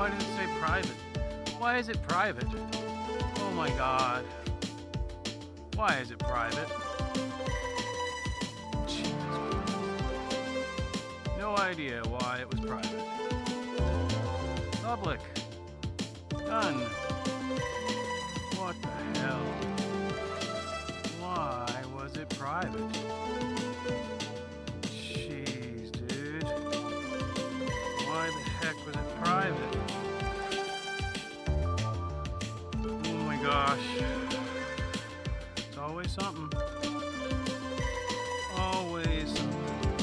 Why did it say private? Why is it private? Oh my god. Why is it private? Jesus Christ. No idea why it was private. Public. Done. What the hell? Why was it private? Jeez, dude. Why the heck was it private? Oh my gosh. It's always something. Always something.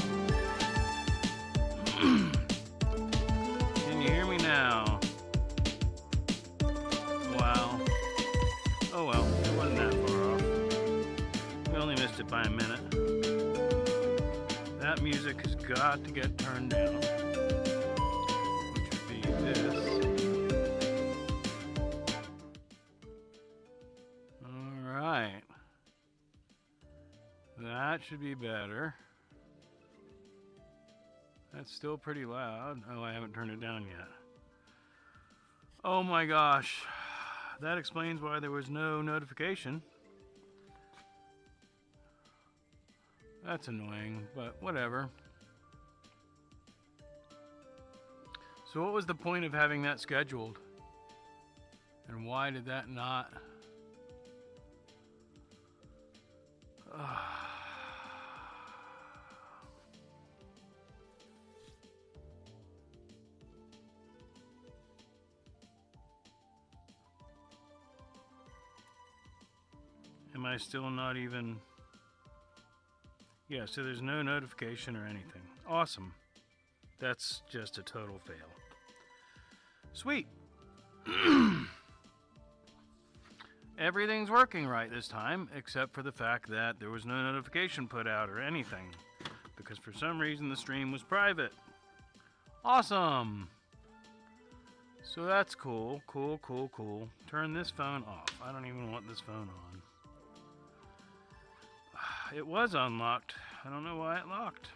Can you hear me now? Wow. Oh well, it wasn't that far off. We only missed it by a minute. That music has got to get turned down. Which would be this. Alright. That should be better. That's still pretty loud. Oh, I haven't turned it down yet. Oh my gosh. That explains why there was no notification. That's annoying, but whatever. So what was the point of having that scheduled? And why did that not... Am I still not even... Yeah, so there's no notification or anything. Awesome. That's just a total fail. Sweet. Everything's working right this time, except for the fact that there was no notification put out or anything. Because for some reason the stream was private. Awesome. So that's cool. Cool, cool, cool. Turn this phone off. I don't even want this phone on. It was unlocked. I don't know why it locked.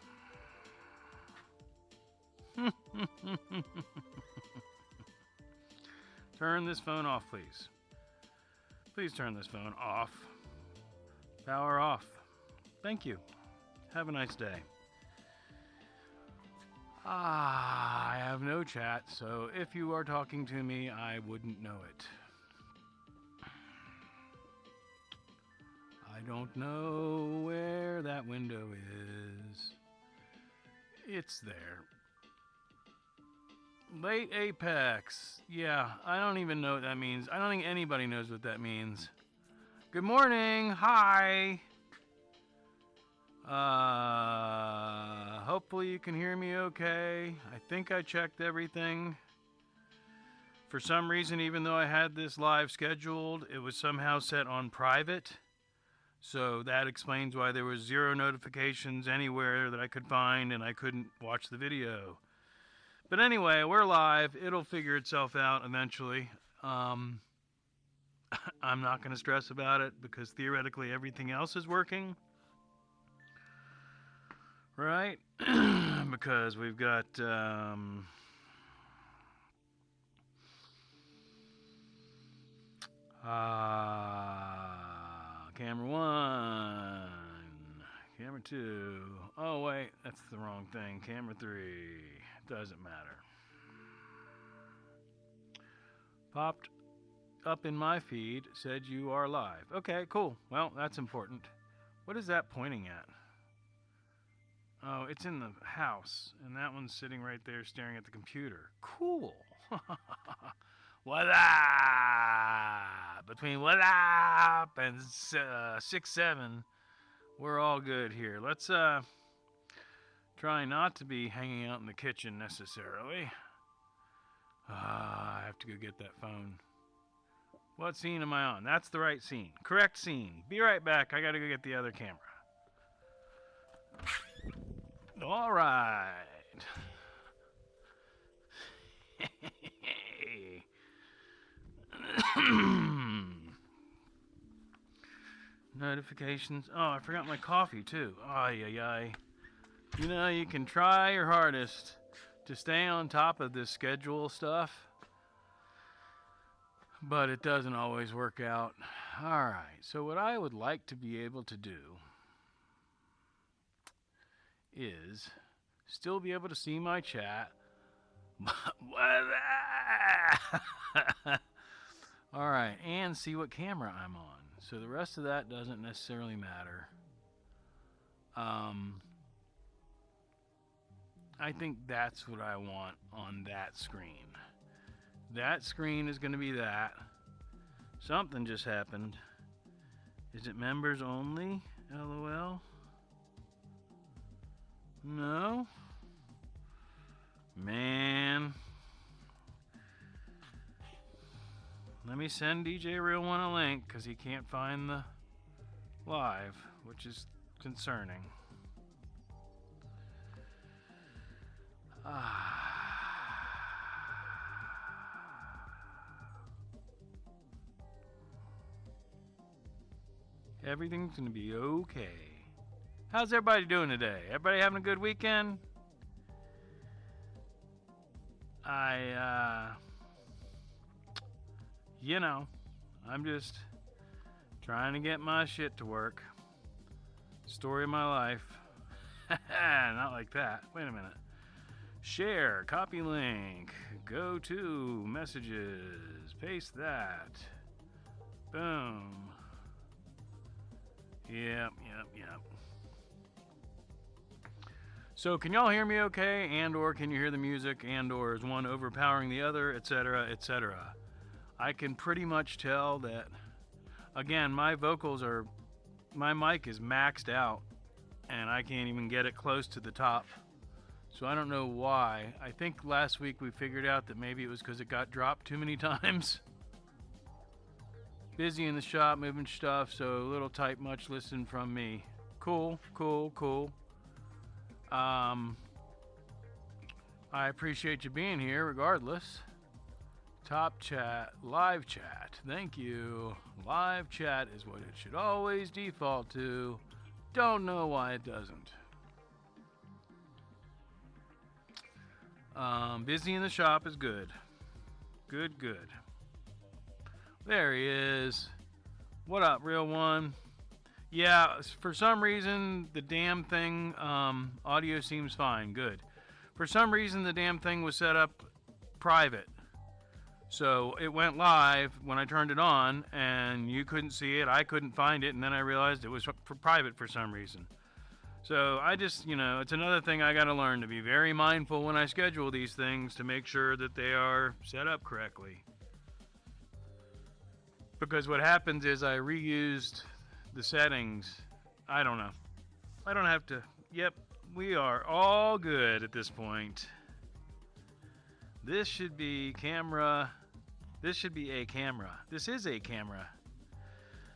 Turn this phone off, please. Please turn this phone off. Power off. Thank you. Have a nice day. I have no chat, so if you are talking to me, I wouldn't know it. I don't know where that window is. It's there. Late Apex. Yeah, I don't even know what that means. I don't think anybody knows what that means. Good morning. Hi. Hopefully you can hear me okay. I think I checked everything. For some reason, even though I had this live scheduled, it was somehow set on private. So that explains why there was 0 notifications anywhere that I could find and I couldn't watch the video. But anyway, we're live. It'll figure itself out eventually. I'm not going to stress about it because theoretically everything else is working. Right? Because we've got... camera 1, camera 2, oh wait, that's the wrong thing, camera 3, doesn't matter. Popped up in my feed, said you are live. Okay, cool, well, that's important. What is that pointing at? Oh, it's in the house, and that one's sitting right there staring at the computer. Cool. What up? Between what up and 6-7, we're all good here. Let's try not to be hanging out in the kitchen necessarily. I have to go get that phone. What scene am I on? That's the right scene. Correct scene. Be right back. I gotta go get the other camera. All right. Notifications. Oh, I forgot my coffee too. Ay, ay, ay. You can try your hardest to stay on top of this schedule stuff, but it doesn't always work out. All right, so what I would like to be able to do is still be able to see my chat. All right, and see what camera I'm on. So the rest of that doesn't necessarily matter. I think that's what I want on that screen. That screen is going to be that. Something just happened. Is it members only? LOL. No. Man. Let me send DJ Real One a link because he can't find the live, which is concerning. Everything's going to be okay. How's everybody doing today? Everybody having a good weekend? I'm just trying to get my shit to work. Story of my life. Not like that. Wait a minute. Share, copy link, go to messages, paste that. Boom. Yep. So can y'all hear me okay? And or can you hear the music? And or is one overpowering the other, etc., etc.? I can pretty much tell that, again, my mic is maxed out and I can't even get it close to the top. So I don't know why. I think last week we figured out that maybe it was because it got dropped too many times. Busy in the shop, moving stuff, so a little type much listen from me. Cool. I appreciate you being here regardless. Top chat, live chat. Thank you. Live chat is what it should always default to. Don't know why it doesn't. Busy in the shop is good. Good. There he is. What up, Real One? Yeah, for some reason, the damn thing, audio seems fine. Good. For some reason, the damn thing was set up private. So it went live when I turned it on, and you couldn't see it. I couldn't find it, and then I realized it was for private for some reason. So I just, it's another thing I got to learn, to be very mindful when I schedule these things to make sure that they are set up correctly. Because what happens is I reused the settings. I don't know. I don't have to. Yep, we are all good at this point. This should be camera. This should be a camera. This is a camera.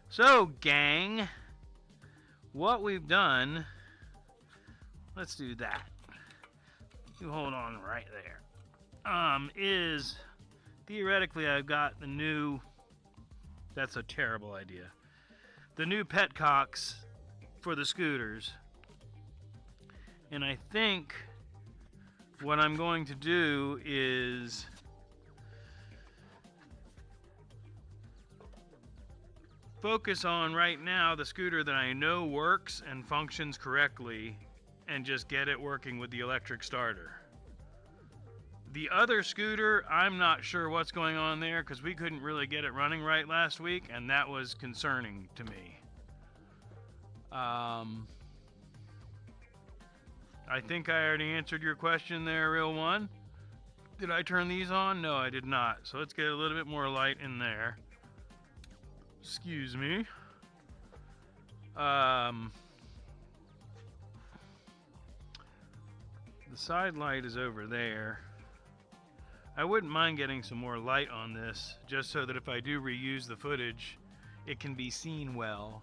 So, gang, what we've done, let's do that. You hold on right there. Is theoretically I've got the new, that's a terrible idea, the new petcocks for the scooters. And I think what I'm going to do is focus on right now the scooter that I know works and functions correctly and just get it working with the electric starter. The other scooter, I'm not sure what's going on there because we couldn't really get it running right last week, and that was concerning to me. I think I already answered your question there, Real One. Did I turn these on? No, I did not. So let's get a little bit more light in there. Excuse me. The side light is over there. I wouldn't mind getting some more light on this, just so that if I do reuse the footage, it can be seen well.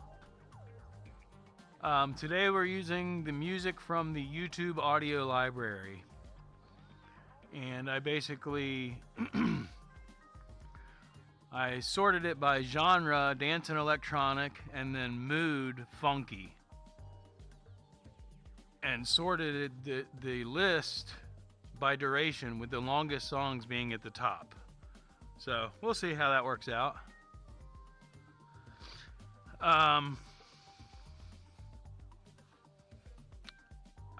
Today we're using the music from the YouTube audio library. And I basically I sorted it by genre, dance and electronic, and then mood, funky. And sorted the list by duration, with the longest songs being at the top. So we'll see how that works out.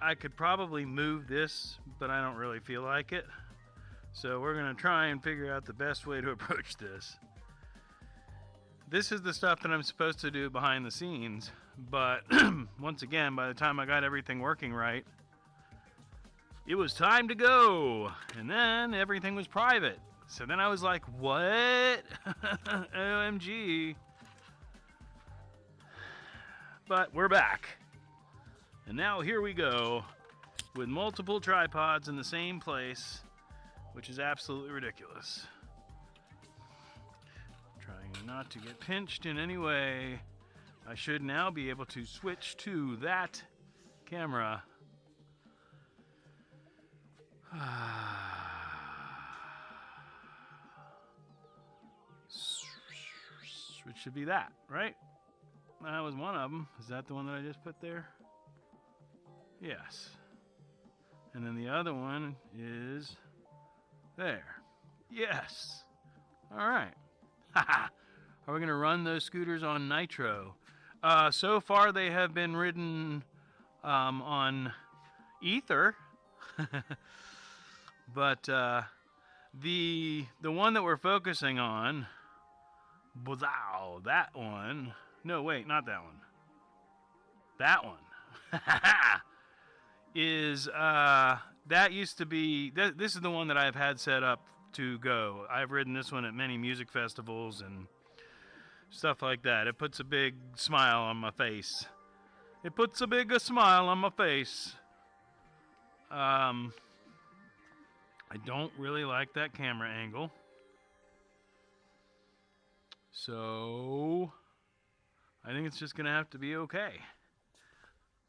I could probably move this, but I don't really feel like it. So we're going to try and figure out the best way to approach this. This is the stuff that I'm supposed to do behind the scenes, but once again, by the time I got everything working right, it was time to go, and then everything was private. So then I was like, what? OMG. But we're back. And now here we go with multiple tripods in the same place, which is absolutely ridiculous. Trying not to get pinched in any way. I should now be able to switch to that camera. Which should be that, right? That was one of them. Is that the one that I just put there? Yes. And then the other one is there. Yes. All right. Are we going to run those scooters on nitro? So far they have been ridden on ether. But the one that we're focusing on, that one. No, wait, not that one. That one is that used to be. This is the one that I've had set up to go. I've ridden this one at many music festivals and stuff like that. It puts a big smile on my face. It puts a big smile on my face. I don't really like that camera angle. So I think it's just going to have to be okay.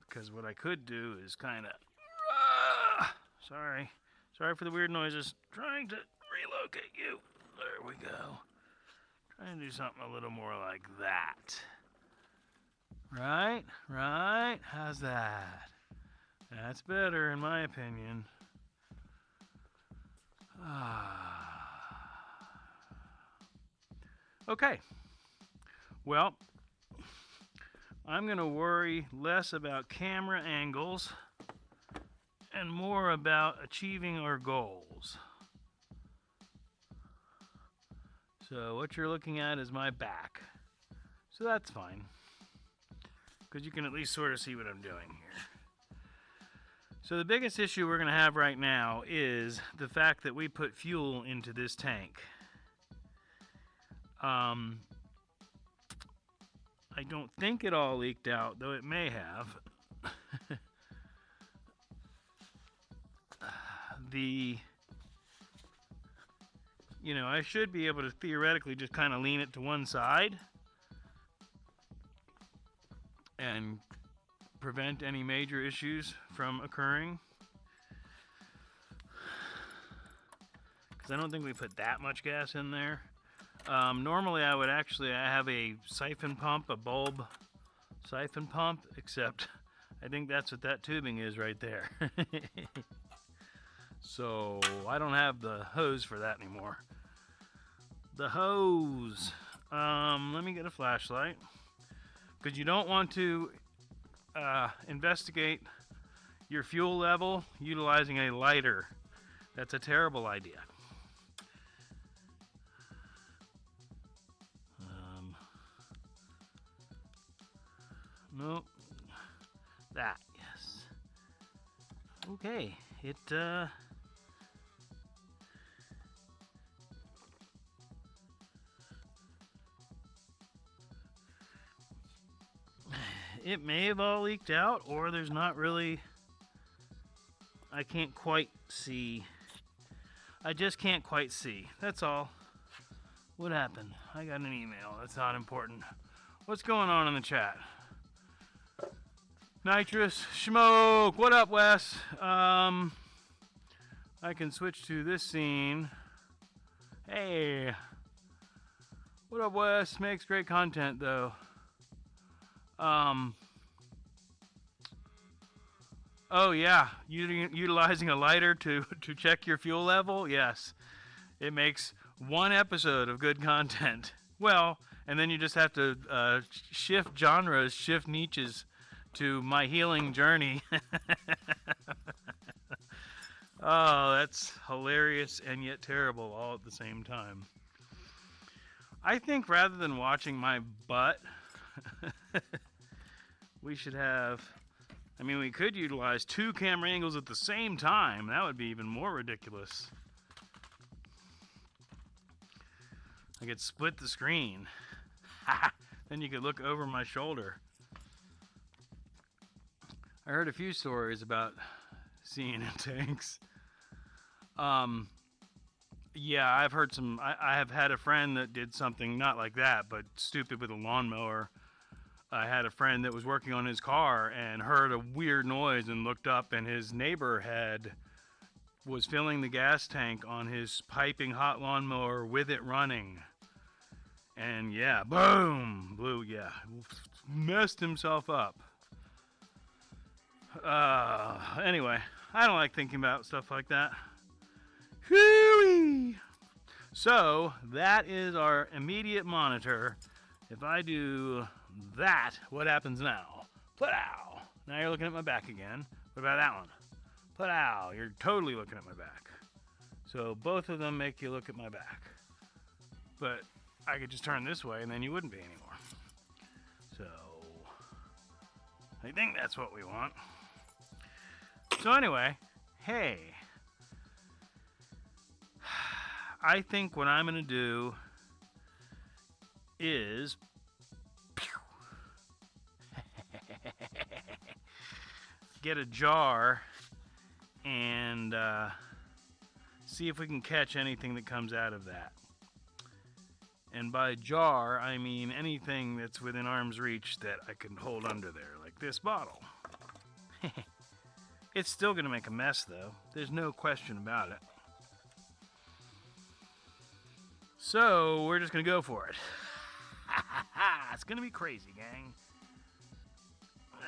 Because what I could do is kind of... Sorry for the weird noises. Trying to relocate you. There we go. Trying to do something a little more like that. Right. How's that? That's better in my opinion. Okay. Well, I'm going to worry less about camera angles and more about achieving our goals. So what you're looking at is my back. So that's fine, because you can at least sort of see what I'm doing here. So the biggest issue we're going to have right now is the fact that we put fuel into this tank. I don't think it all leaked out, though it may have. I should be able to theoretically just kind of lean it to one side and prevent any major issues from occurring. Because I don't think we put that much gas in there. Normally I have a siphon pump, a bulb siphon pump, except I think that's what that tubing is right there. So I don't have the hose for that anymore. The hose. Let me get a flashlight. Because you don't want to investigate your fuel level utilizing a lighter. That's a terrible idea. Nope. That, yes. Okay, it may have all leaked out, or there's not really... I can't quite see. I just can't quite see. That's all. What happened? I got an email. That's not important. What's going on in the chat? Nitrous Schmoke. What up, Wes? I can switch to this scene. Hey. What up, Wes? Makes great content, though. Oh yeah, utilizing a lighter to check your fuel level. Yes, it makes one episode of good content. Well, and then you just have to shift genres, shift niches to my healing journey. Oh, that's hilarious and yet terrible all at the same time. I think rather than watching my butt, we should have... I mean, we could utilize 2 camera angles at the same time. That would be even more ridiculous. I could split the screen. Then you could look over my shoulder. I heard a few stories about seeing in tanks. Yeah, I've heard some. I have had a friend that did something not like that, but stupid with a lawnmower. I had a friend that was working on his car and heard a weird noise and looked up, and his neighbor was filling the gas tank on his piping hot lawnmower with it running. And yeah, boom, blew, yeah, messed himself up. Anyway, I don't like thinking about stuff like that. Whee! So, that is our immediate monitor. If I do that, what happens now? Plow! Now you're looking at my back again. What about that one? Plow! You're totally looking at my back. So, both of them make you look at my back. But I could just turn this way and then you wouldn't be anymore. So, I think that's what we want. So anyway, hey. I think what I'm going to do is get a jar and see if we can catch anything that comes out of that. And by jar, I mean anything that's within arm's reach that I can hold under there, like this bottle. It's still going to make a mess, though. There's no question about it. So, we're just going to go for it. It's going to be crazy, gang.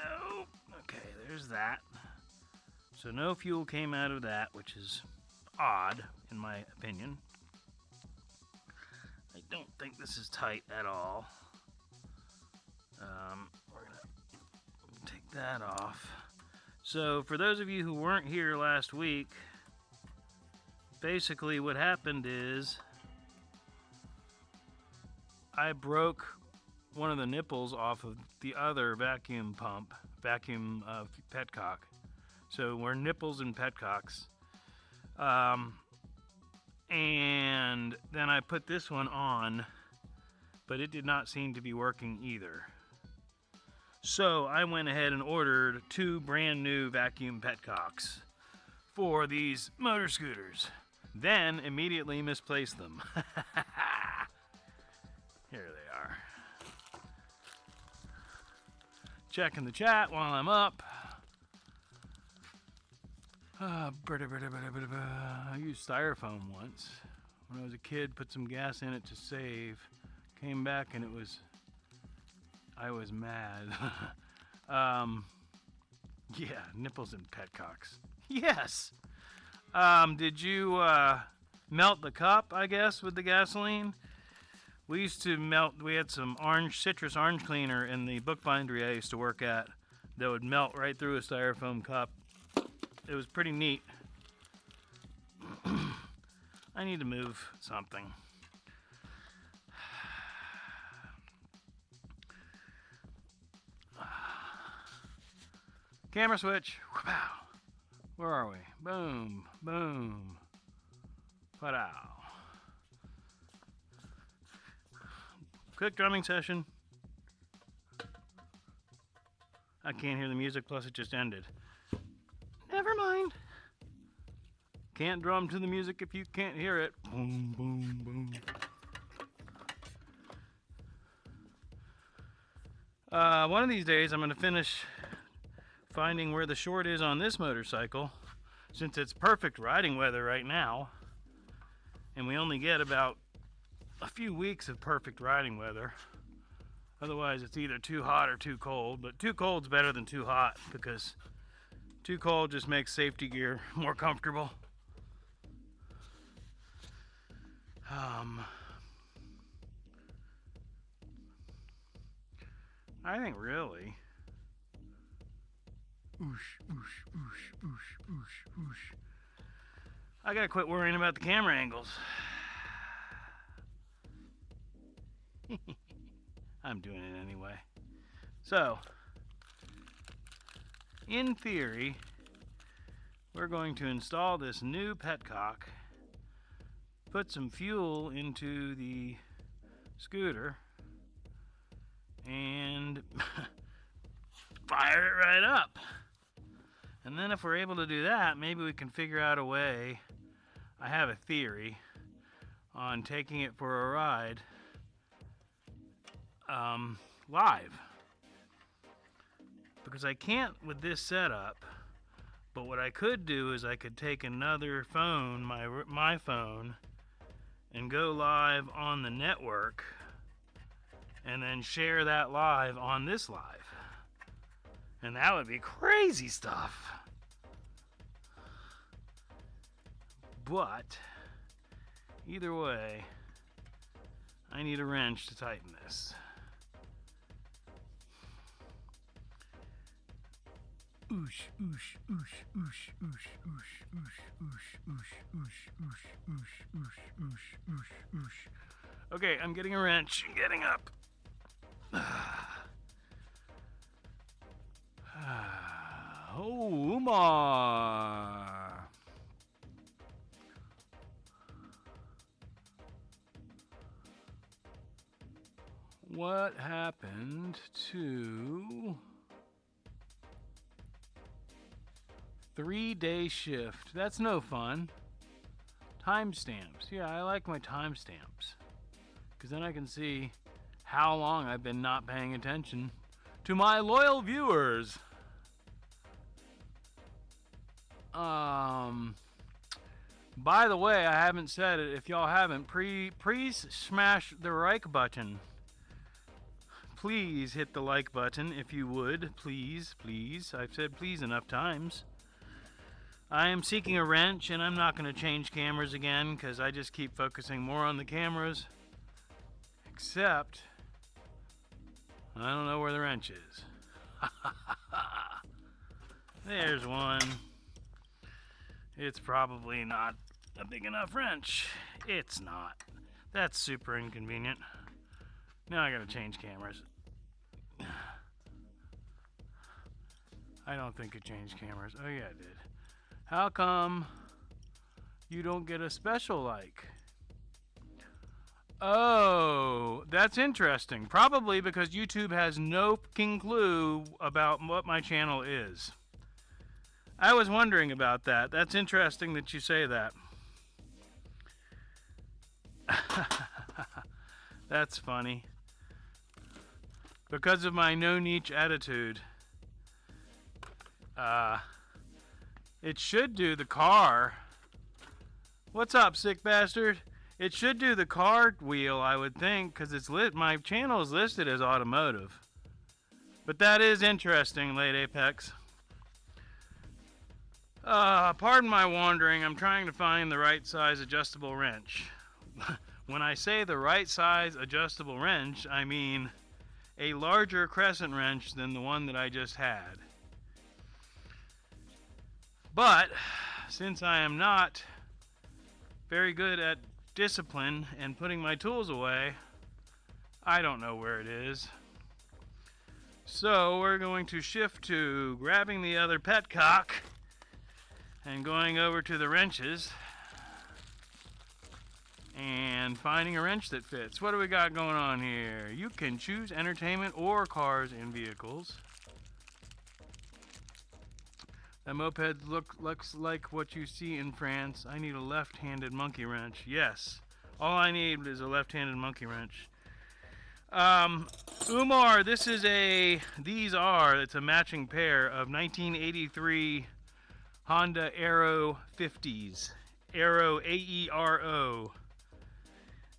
Oh, okay, there's that. So, no fuel came out of that, which is odd, in my opinion. I don't think this is tight at all. We're going to take that off. So, for those of you who weren't here last week, basically what happened is I broke one of the nipples off of the other vacuum petcock. So we're nipples and petcocks. And then I put this one on, but it did not seem to be working either. So I went ahead and ordered 2 brand new vacuum petcocks for these motor scooters. Then immediately misplaced them. Here they are. Checking the chat while I'm up. I used styrofoam once. When I was a kid, put some gas in it to save. Came back and I was mad. Yeah, nipples and petcocks. Yes! Did you melt the cup, I guess, with the gasoline? We used to we had some citrus orange cleaner in the bookbindery I used to work at that would melt right through a styrofoam cup. It was pretty neat. I need to move something. Camera switch. Wow. Where are we? Boom, boom. Pow. Quick drumming session. I can't hear the music, plus it just ended. Never mind. Can't drum to the music if you can't hear it. Boom, boom, boom. One of these days I'm going to finish finding where the short is on this motorcycle, since it's perfect riding weather right now, and we only get about a few weeks of perfect riding weather. Otherwise it's either too hot or too cold, but too cold's better than too hot, because too cold just makes safety gear more comfortable. I think really. Oosh, oosh, oosh, oosh, oosh, oosh. I gotta quit worrying about the camera angles. I'm doing it anyway. So, in theory, we're going to install this new petcock, put some fuel into the scooter, and fire it right up. And then if we're able to do that, maybe we can figure out a way. I have a theory on taking it for a ride live. Because I can't with this setup, but what I could do is I could take another phone, my phone, and go live on the network and then share that live on this live. And that would be crazy stuff. But either way, I need a wrench to tighten this. Oosh, oosh, oosh, oosh, oosh, oosh, oosh, oosh, oosh, oosh, oosh, oosh, oosh, oosh, oosh, oosh. Okay, I'm getting a wrench and getting up. Oh, Umar. What happened to 3-day shift? That's no fun. Timestamps. Yeah, I like my timestamps, because then I can see how long I've been not paying attention to my loyal viewers. By the way, I haven't said it. If y'all haven't, please smash the like button. Please hit the like button if you would. Please, please. I've said please enough times. I am seeking a wrench, and I'm not going to change cameras again because I just keep focusing more on the cameras. Except, I don't know where the wrench is. There's one. It's probably not a big enough wrench. It's not. That's super inconvenient. Now I gotta change cameras. I don't think it changed cameras. Oh yeah, it did. How come you don't get a special like? Oh, that's interesting. Probably because YouTube has no fucking clue about what my channel is. I was wondering about that. That's interesting that you say that. That's funny. Because of my no niche attitude. It should do the car. What's up, sick bastard? It should do the car wheel, I would think, because it's my channel is listed as automotive. But that is interesting, Late Apex. Pardon my wandering. I'm trying to find the right size adjustable wrench. When I say the right size adjustable wrench, I mean a larger crescent wrench than the one that I just had. But since I am not very good at discipline and putting my tools away, I don't know where it is. So we're going to shift to grabbing the other petcock and going over to the wrenches and finding a wrench that fits. What do we got going on here? You can choose entertainment or cars and vehicles. That moped looks like what you see in France. I need a left-handed monkey wrench. Yes, all I need is a left-handed monkey wrench. Umar, it's a matching pair of 1983 Honda Aero 50s. Aero, A-E-R-O.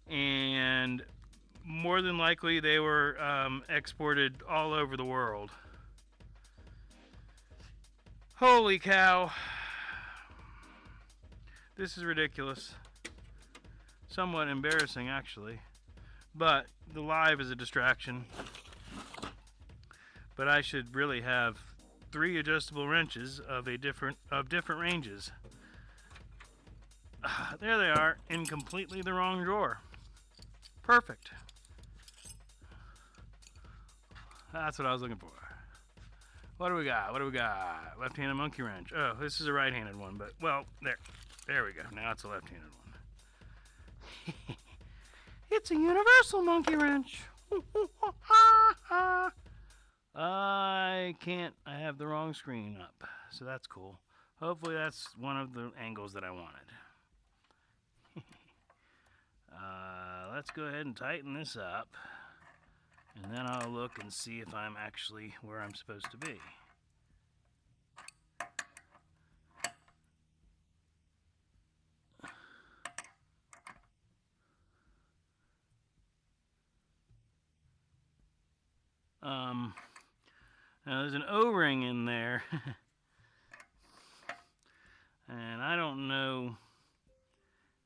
And more than likely they were exported all over the world. Holy cow. This is ridiculous. somewhat embarrassing actually. But the live is a distraction. But I should really have 3 adjustable wrenches of different ranges. There they are, in completely the wrong drawer. Perfect. That's what I was looking for. What do we got? Left-handed monkey wrench. Oh, this is a right-handed one, but well, there we go. Now it's a left-handed one. It's a universal monkey wrench. I can't. I have the wrong screen up, so that's cool. Hopefully that's one of the angles that I wanted. Let's go ahead and tighten this up, and then I'll look and see if I'm actually where I'm supposed to be. Now there's an O-ring in there, and I don't know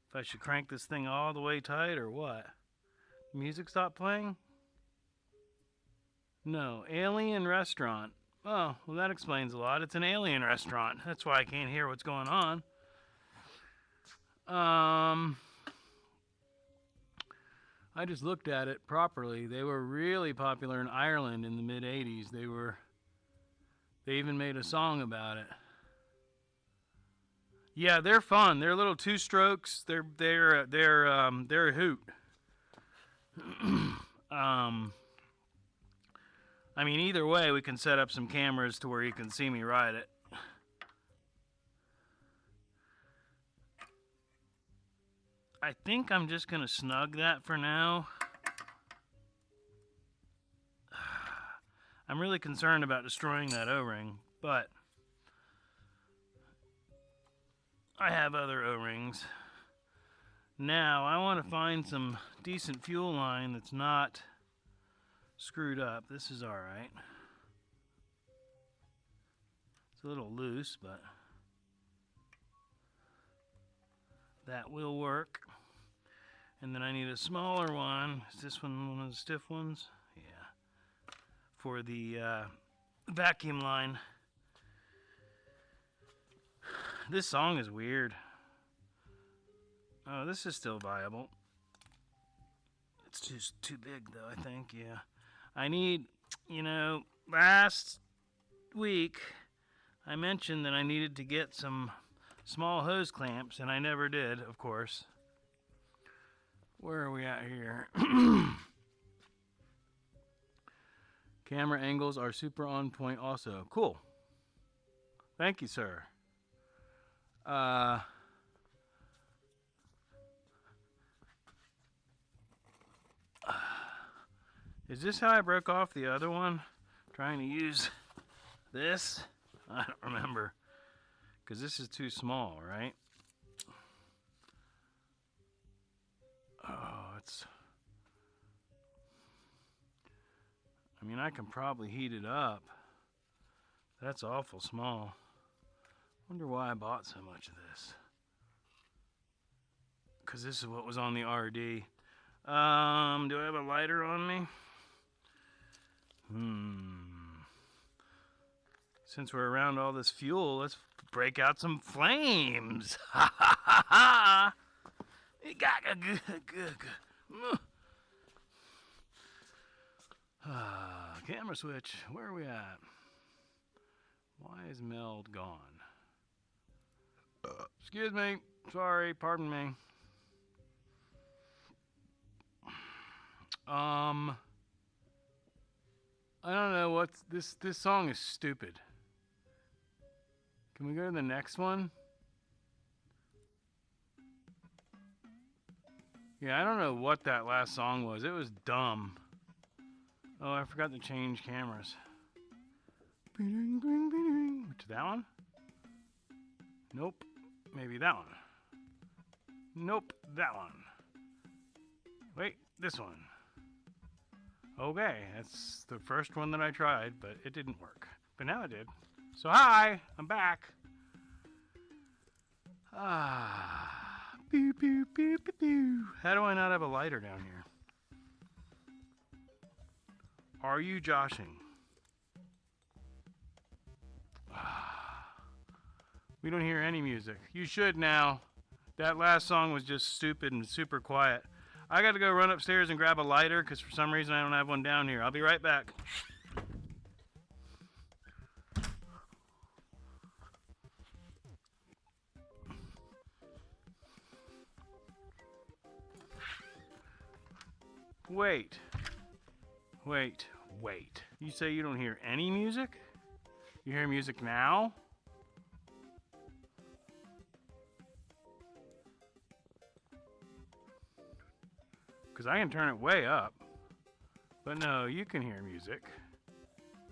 if I should crank this thing all the way tight or what. Music stopped playing? No, alien restaurant. Oh, well that explains a lot. It's an alien restaurant. That's why I can't hear what's going on. I just looked at it properly. They were really popular in Ireland in the mid-'80s. They even made a song about it. Yeah, they're fun. They're little 2-strokes. They're a hoot. I mean, either way, we can set up some cameras to where you can see me ride it. I think I'm just gonna snug that for now. I'm really concerned about destroying that O-ring, but I have other O-rings. Now, I want to find some decent fuel line that's not screwed up. This is alright. It's a little loose, but that will work. And then I need a smaller one. Is this one of the stiff ones? Yeah. For the vacuum line. This song is weird. Oh, this is still viable. It's just too big though, I think, yeah. I need, last week I mentioned that I needed to get some small hose clamps, and I never did, of course. Where are we at here? Camera angles are super on point also. Cool. Thank you, sir. Is this how I broke off the other one? Trying to use this? I don't remember. Because this is too small, right? Oh, I mean, I can probably heat it up. That's awful small. Wonder why I bought so much of this. Because this is what was on the RD. Do I have a lighter on me? Since we're around all this fuel, let's break out some flames. Ha ha ha ha! Camera switch. Where are we at? Why is Meld gone? Excuse me. Sorry. Pardon me. I don't know what's this. This song is stupid. Can we go to the next one? Yeah, I don't know what that last song was. It was dumb. Oh, I forgot to change cameras. To that one? Nope. Maybe that one. Nope, that one. Wait, this one. Okay, that's the first one that I tried, but it didn't work. But now it did. So hi, I'm back. Pew, pew, pew, pew, pew. How do I not have a lighter down here? Are you joshing? We don't hear any music. You should now. That last song was just stupid and super quiet. I got to go run upstairs and grab a lighter because for some reason I don't have one down here. I'll be right back. Wait. You say you don't hear any music? You hear music now? Because I can turn it way up. But no, you can hear music.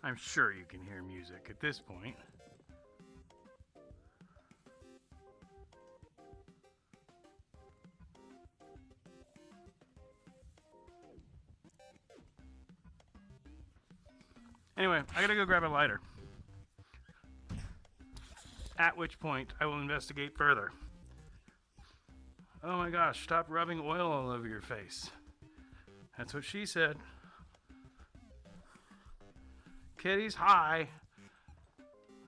I'm sure you can hear music at this point. Anyway, I gotta go grab a lighter. At which point, I will investigate further. Oh my gosh, stop rubbing oil all over your face. That's what she said. Kitty's high.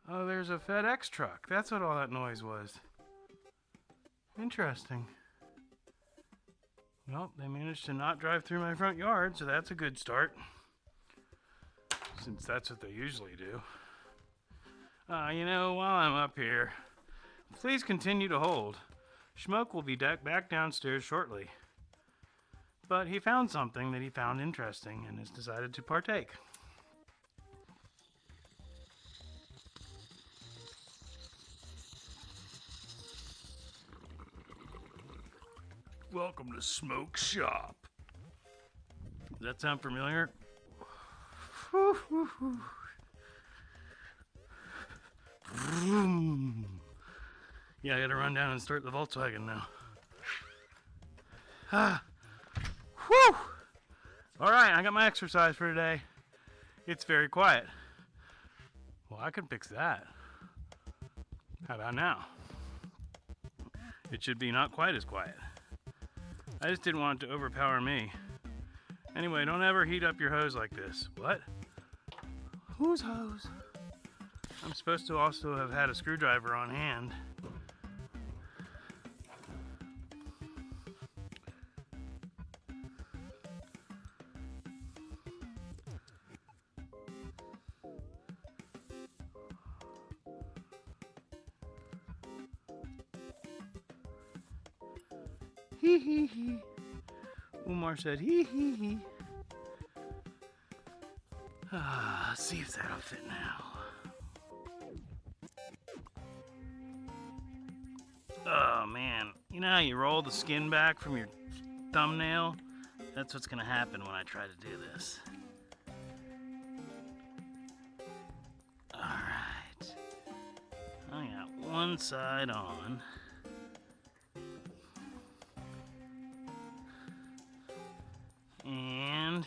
Oh, there's a FedEx truck. That's what all that noise was. Interesting. Well, they managed to not drive through my front yard, so that's a good start. Since that's what they usually do. You know, while I'm up here, please continue to hold. Schmoke will be back downstairs shortly. But he found something that he found interesting and has decided to partake. Welcome to Smoke Shop. Does that sound familiar? Yeah, I gotta run down and start the Volkswagen now. Whew! Alright, I got my exercise for today. It's very quiet. Well, I can fix that. How about now? It should be not quite as quiet. I just didn't want it to overpower me. Anyway, don't ever heat up your hose like this. What? Whose hose? I'm supposed to also have had a screwdriver on hand. Hee hee hee. Umar said hee hee hee. Let's see if that'll fit now. Oh man, you know how you roll the skin back from your thumbnail? That's what's gonna happen when I try to do this. Alright. I got one side on. And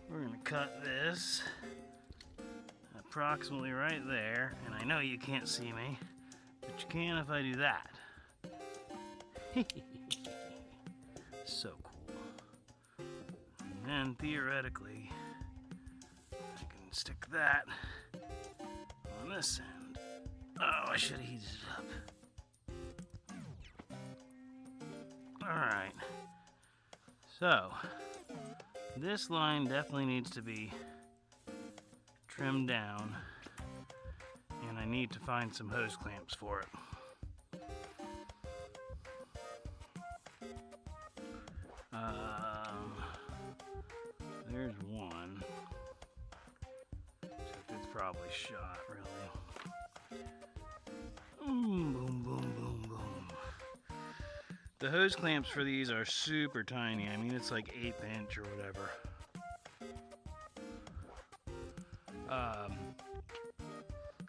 we're gonna cut this approximately right there. And I know you can't see me, but you can if I do that. So cool. And then theoretically, I can stick that on this end. Oh, I should have heated it up. Alright. So, this line definitely needs to be trimmed down, and I need to find some hose clamps for it. There's one. Except it's probably shot, really. Boom, boom, boom, boom, boom. The hose clamps for these are super tiny. I mean, it's like 1/8 inch or whatever.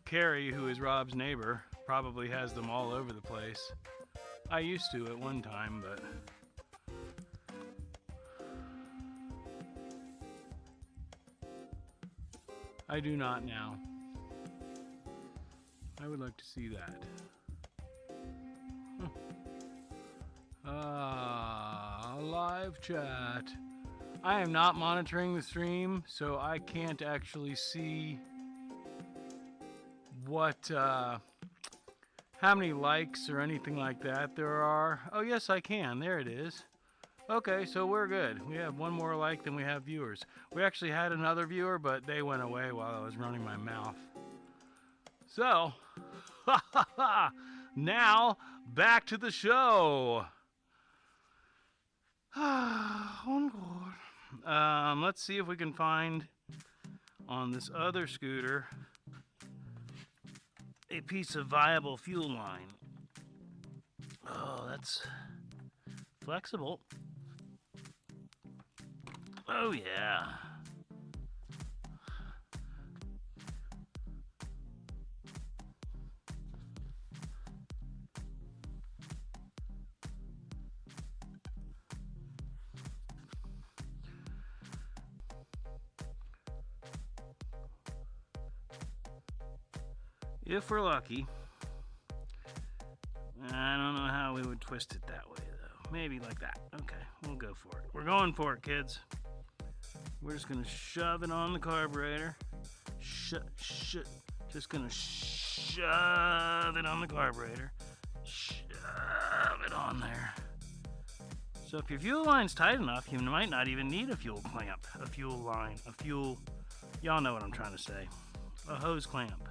Carrie, who is Rob's neighbor, probably has them all over the place. I used to at one time, but I do not now. I would like to see that. Live chat. I am not monitoring the stream, so I can't actually see what, how many likes or anything like that there are. Oh, yes, I can. There it is. Okay, so we're good. We have one more like than we have viewers. We actually had another viewer, but they went away while I was running my mouth. So, now back to the show. Let's see if we can find on this other scooter a piece of viable fuel line. Oh, that's flexible. Oh, yeah. If we're lucky. I don't know how we would twist it that way, though. Maybe like that. Okay, we'll go for it. We're going for it, kids. We're just gonna shove it on the carburetor. Just gonna shove it on the carburetor. Shove it on there. So if your fuel line's tight enough, you might not even need a fuel clamp, a fuel line, y'all know what I'm trying to say. A hose clamp.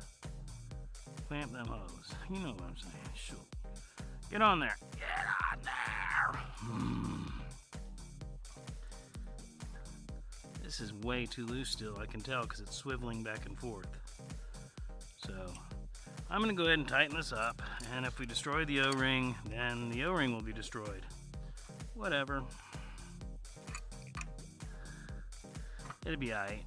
Clamp them hose. You know what I'm saying. Sure. Get on there. Get on there. This is way too loose still, I can tell, because it's swiveling back and forth. So, I'm going to go ahead and tighten this up, and if we destroy the O-ring, then the O-ring will be destroyed. Whatever. It'll be alright.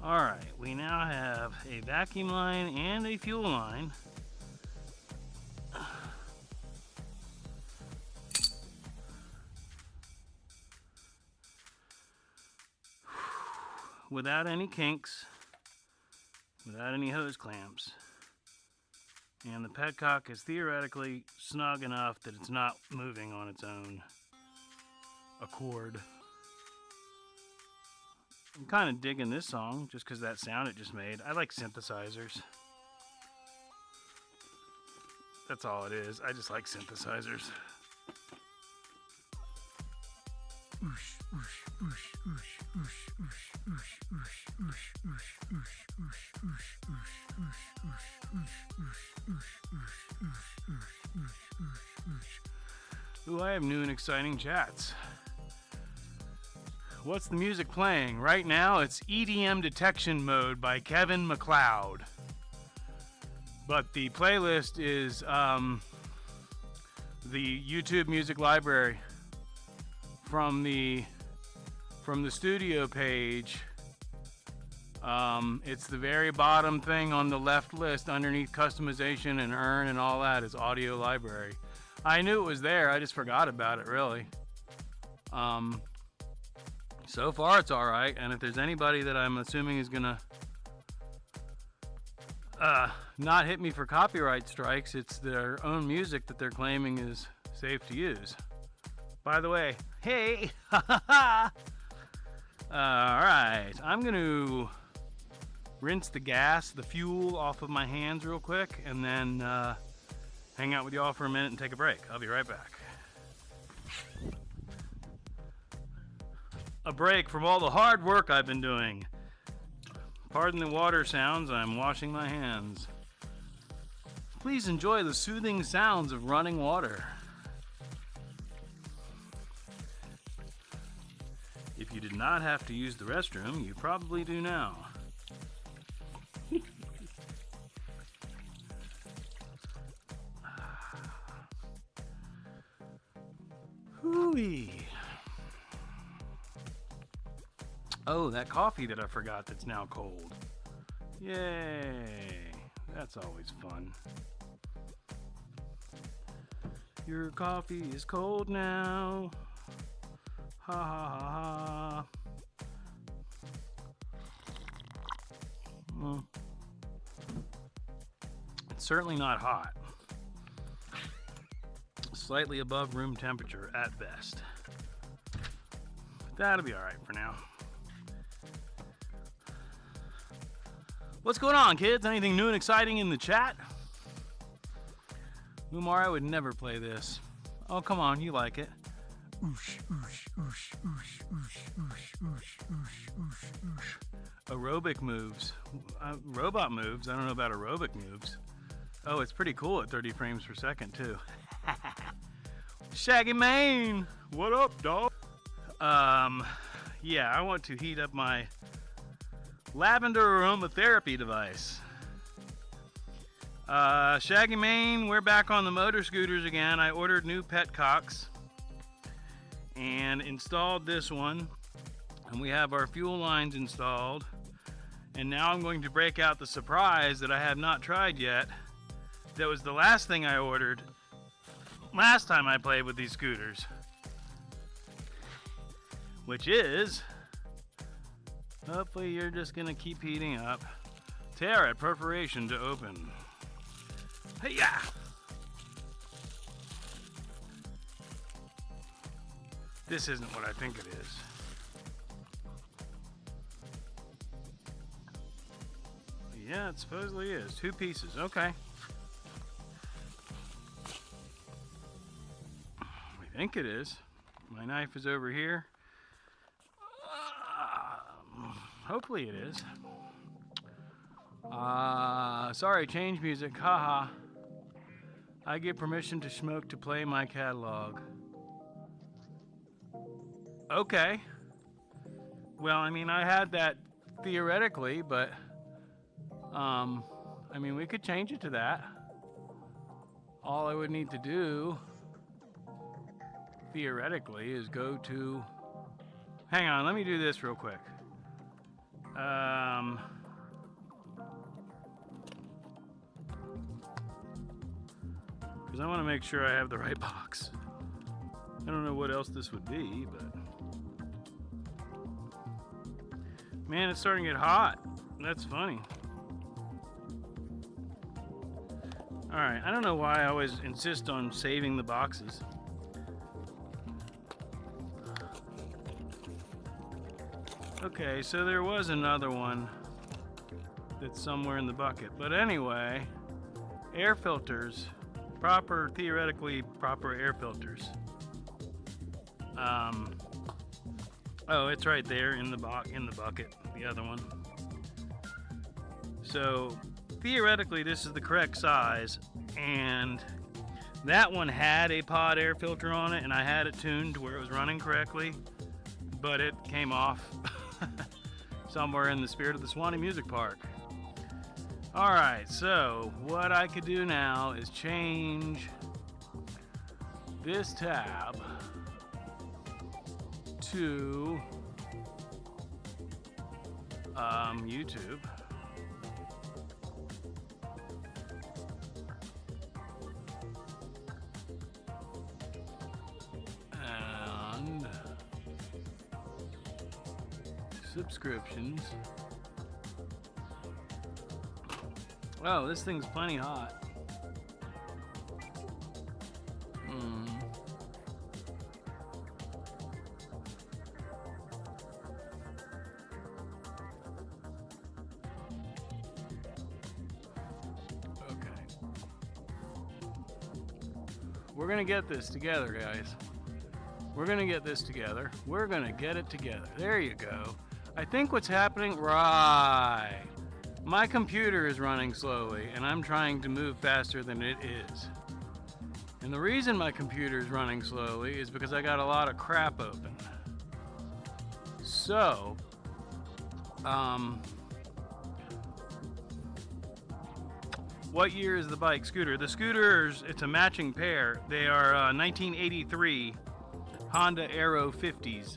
Alright, we now have a vacuum line and a fuel line. Without any kinks, without any hose clamps. And the petcock is theoretically snug enough that it's not moving on its own accord. I'm kind of digging this song just because that sound it just made. I like synthesizers. That's all it is. I just like synthesizers. Ooh, I have new and exciting chats. What's the music playing? Right now, it's EDM Detection Mode by Kevin MacLeod. But the playlist is the YouTube Music Library from the studio page. It's the very bottom thing on the left list underneath customization and earn and all that is audio library. I knew it was there, I just forgot about it really. So far it's alright, and if there's anybody that I'm assuming is gonna not hit me for copyright strikes, it's their own music that they're claiming is safe to use. By the way, hey! Alright, I'm gonna rinse the fuel off of my hands real quick, and then hang out with y'all for a minute and take a break. I'll be right back. A break from all the hard work I've been doing. Pardon the water sounds, I'm washing my hands. Please enjoy the soothing sounds of running water. If you did not have to use the restroom, you probably do now. Hooey. Oh, that coffee that I forgot that's now cold. Yay! That's always fun. Your coffee is cold now. Ha ha ha ha. It's certainly not hot. slightly above room temperature at best. But that'll be alright for now. What's going on, kids? Anything new and exciting in the chat? Umar, I would never play this. Oh, come on, you like it. Oosh, oosh, oosh, oosh, oosh, oosh, oosh, oosh, oosh, oosh. Aerobic moves. Robot moves. I don't know about aerobic moves. Oh, it's pretty cool at 30 frames per second, too. Shaggy Mane! What up, dog? Yeah, I want to heat up my lavender aromatherapy device. Shaggy Mane, we're back on the motor scooters again. I ordered new petcocks and installed this one, and we have our fuel lines installed. And now I'm going to break out the surprise that I have not tried yet. That was the last thing I ordered last time I played with these scooters, which is, hopefully you're just gonna keep heating up. Tear at perforation to open. Hey-ya! This isn't what I think it is. Yeah, it supposedly is. 2 pieces. Okay. I think it is. My knife is over here. Hopefully it is. Sorry, change music. Haha. I give permission to Schmoke to play my catalog. Okay. Well, I mean, I had that theoretically, but I mean, we could change it to that. All I would need to do, theoretically, is go to... Hang on, let me do this real quick. Because I want to make sure I have the right box. I don't know what else this would be, but... Man, it's starting to get hot. That's funny. Alright, I don't know why I always insist on saving the boxes. Okay, so there was another one that's somewhere in the bucket. But anyway, air filters. Theoretically proper air filters. Oh, it's right there in the bucket, the other one. So theoretically this is the correct size, and that one had a pod air filter on it, and I had it tuned to where it was running correctly, but it came off somewhere in the spirit of the Swanee Music Park. Alright, so what I could do now is change this tab to YouTube. And subscriptions. Oh, this thing's plenty hot. We're gonna get this together, guys. We're gonna get this together. We're gonna get it together. There you go. I think what's happening, right. My computer is running slowly, and I'm trying to move faster than it is. And the reason my computer is running slowly is because I got a lot of crap open. So, what year is the bike? Scooter. The scooters, it's a matching pair. They are 1983 Honda Aero 50s.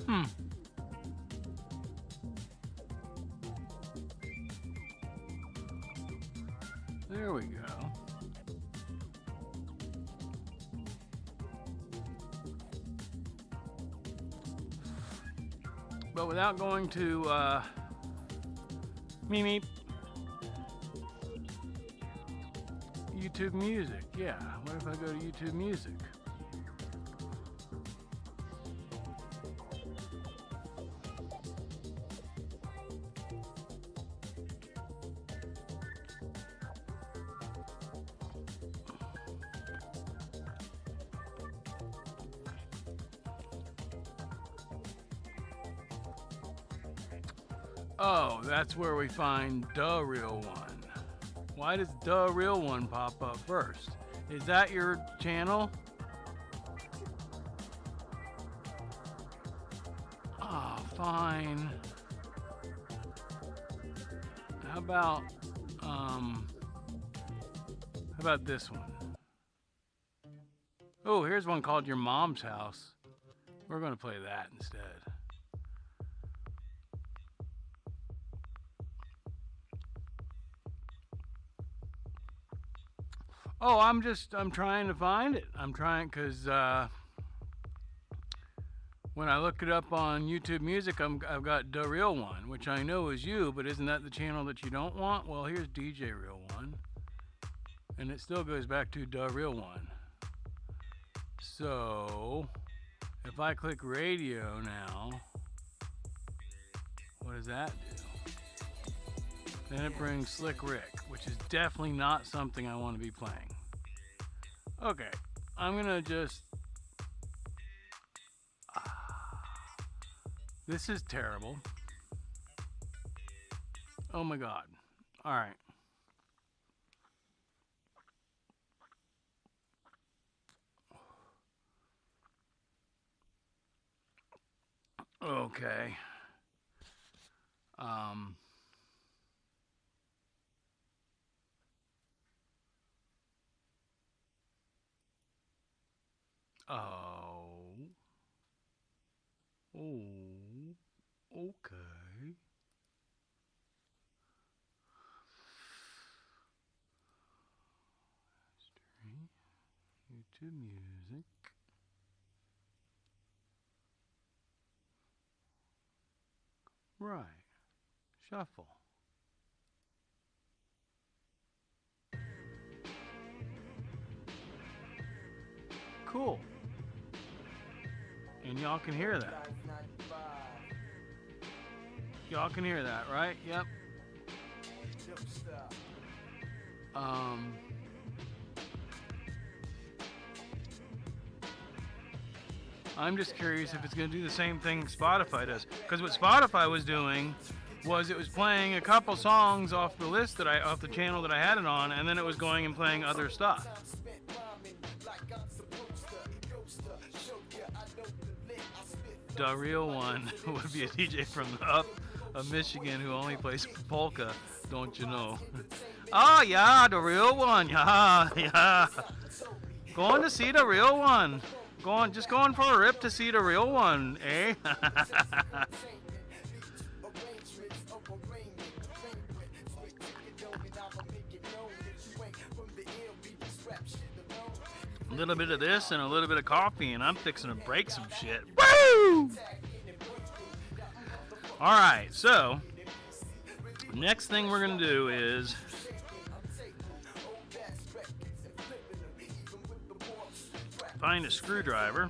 Hmm. There we go. But without going to meep, YouTube Music. Yeah, what if I go to YouTube Music? Oh, that's where we find the real one. Why does the real one pop up first? Is that your channel? Oh, fine. How about this one? Oh, here's one called Your Mom's House. We're going to play that instead. Oh, I'm trying to find it. I'm trying because when I look it up on YouTube Music, I've got the real one, which I know is you, but isn't that the channel that you don't want? Well, here's DJ Real One, and it still goes back to the real one. So if I click radio now, what does that do? Then it brings Slick Rick, which is definitely not something I want to be playing. Okay, I'm gonna just... This is terrible. Oh my God. All right. Okay. Okay. History, YouTube Music. Right. Shuffle. Cool. And y'all can hear that. Y'all can hear that, right? Yep. I'm just curious if it's going to do the same thing Spotify does. Because what Spotify was doing was it was playing a couple songs off the list that off the channel that I had it on, and then it was going and playing other stuff. The real one would be a DJ from up of Michigan who only plays polka, don't you know? Oh yeah, the real one, yeah. Going to see the real one. Just going for a rip to see the real one, eh? A little bit of this and a little bit of coffee, and I'm fixing to break some shit. Woo! Alright, so next thing we're going to do is find a screwdriver.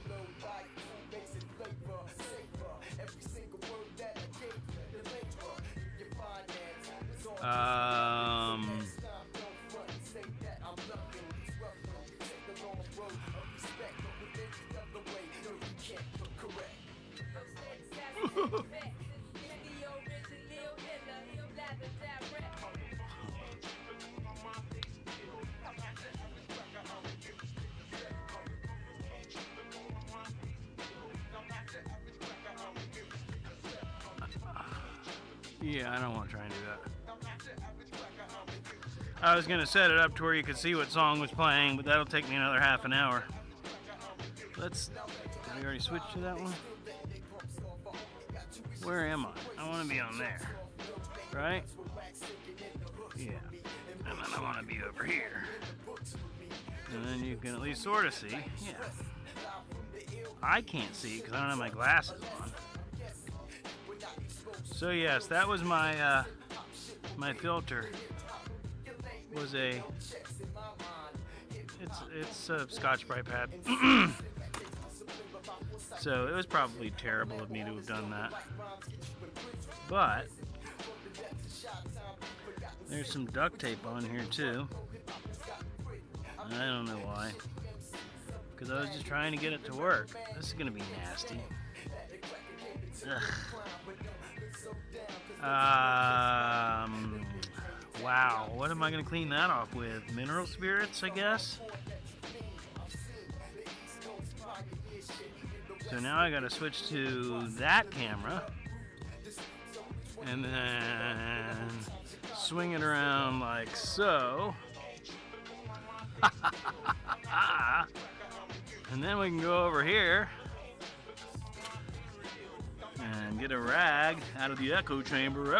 Yeah, I don't want to try and do that. I was going to set it up to where you could see what song was playing, but that'll take me another half an hour. Did we already switch to that one? Where am I? I want to be on there, right? Yeah. And then I want to be over here. And then you can at least sort of see. Yeah. I can't see because I don't have my glasses on. So yes, that was my my filter. Was a it's a Scotch-Brite pad. So it was probably terrible of me to have done that. But there's some duct tape on here too. I don't know why. Because I was just trying to get it to work. This is gonna be nasty. Wow, what am I gonna clean that off with? Mineral spirits, I guess? So now I gotta switch to that camera and then swing it around like so. And then we can go over here and get a rag out of the echo chamber,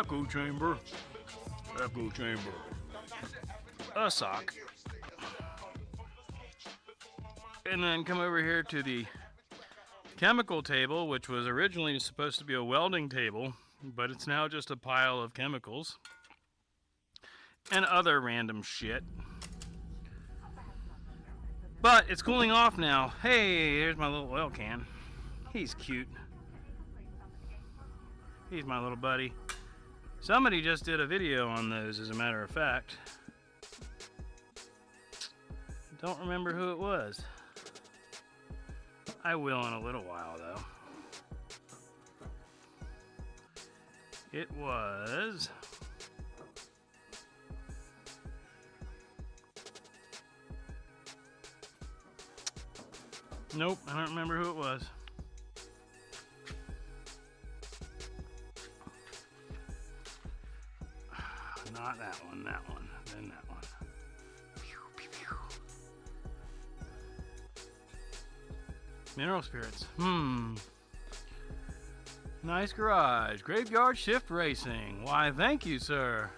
a sock, and then come over here to the chemical table, which was originally supposed to be a welding table, but it's now just a pile of chemicals and other random shit. But it's cooling off now. Hey, here's my little oil can. He's cute. He's my little buddy. Somebody just did a video on those, as a matter of fact. Don't remember who it was. I will in a little while, though. It was... Nope, I don't remember who it was. Not that one, then that one. Mineral spirits. Nice garage. Graveyard shift racing. Why, thank you, sir.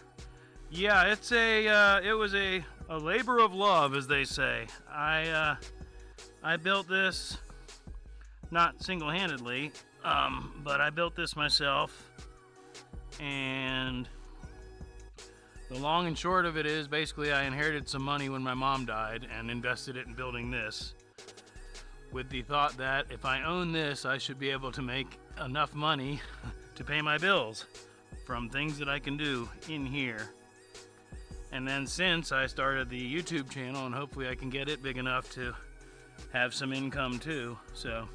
Yeah, it's it was a labor of love, as they say. I built this, not single-handedly, but I built this myself, and the long and short of it is, basically, I inherited some money when my mom died and invested it in building this, with the thought that if I own this, I should be able to make enough money to pay my bills from things that I can do in here. And then since I started the YouTube channel, and hopefully I can get it big enough to have some income too. So,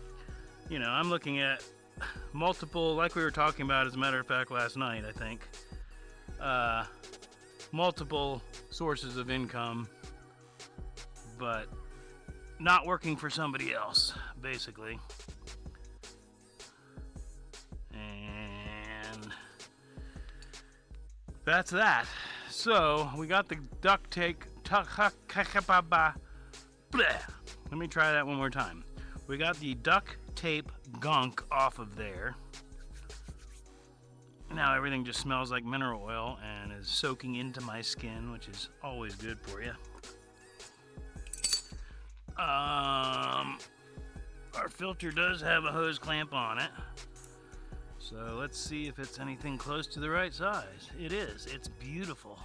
you know, I'm looking at multiple, like we were talking about, as a matter of fact, last night, I think, multiple sources of income, but not working for somebody else, basically. And that's that. So we got the duct tape. Let me try that one more time. We got the duct tape gunk off of there. Now everything just smells like mineral oil and is soaking into my skin, which is always good for you. Our filter does have a hose clamp on it. So let's see if it's anything close to the right size. It is. It's beautiful.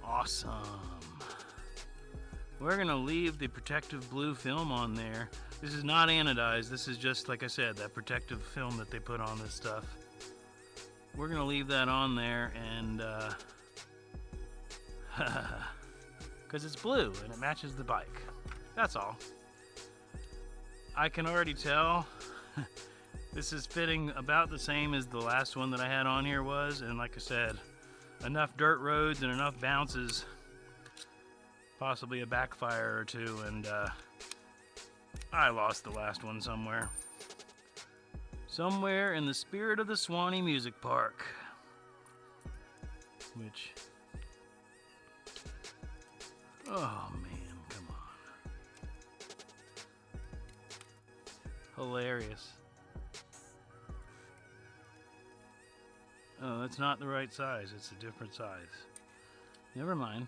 Awesome. We're going to leave the protective blue film on there. This is not anodized. This is just, like I said, that protective film that they put on this stuff. We're going to leave that on there, and because it's blue and it matches the bike. That's all. I can already tell this is fitting about the same as the last one that I had on here was, and like I said, enough dirt roads and enough bounces, possibly a backfire or two, and I lost the last one somewhere. Somewhere in the spirit of the Swanee Music Park. Which, oh man, come on. Hilarious. Oh, that's not the right size. It's a different size. Never mind.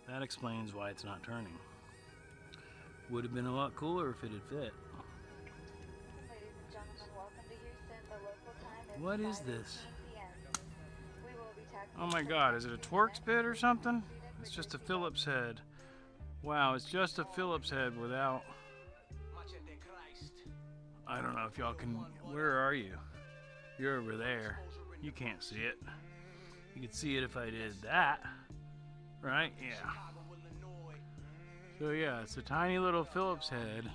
That explains why it's not turning. Would have been a lot cooler if it had fit. Ladies and gentlemen, welcome to Houston. The local time is What is 5:18 this? p.m. We will be taxiing Oh my for god, is it a 15 Torx minutes. bit or something? It's just a Phillips head. Wow, it's just a Phillips head without... I don't know if y'all can... Where are you? You're over there. You can't see it. You could see it if I did that. Right? Yeah. So yeah, it's a tiny little Phillips head.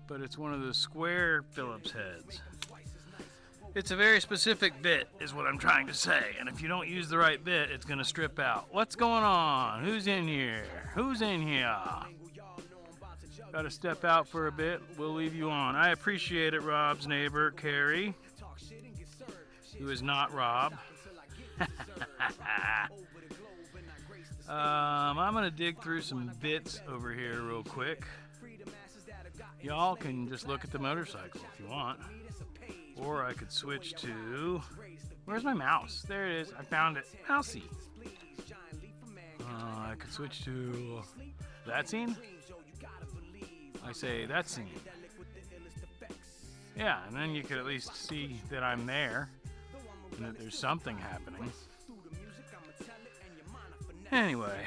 But it's one of the square Phillips heads. It's a very specific bit, is what I'm trying to say. And if you don't use the right bit, it's going to strip out. What's going on? Who's in here? Who's in here? Got to step out for a bit. We'll leave you on. I appreciate it, Rob's neighbor, Carrie, who is not Rob. I'm going to dig through some bits over here real quick. Y'all can just look at the motorcycle if you want. Or I could switch to... Where's my mouse? There it is. I found it. Mousey. I could switch to that scene. I say that scene. Yeah, and then you could at least see that I'm there and that there's something happening. Anyway,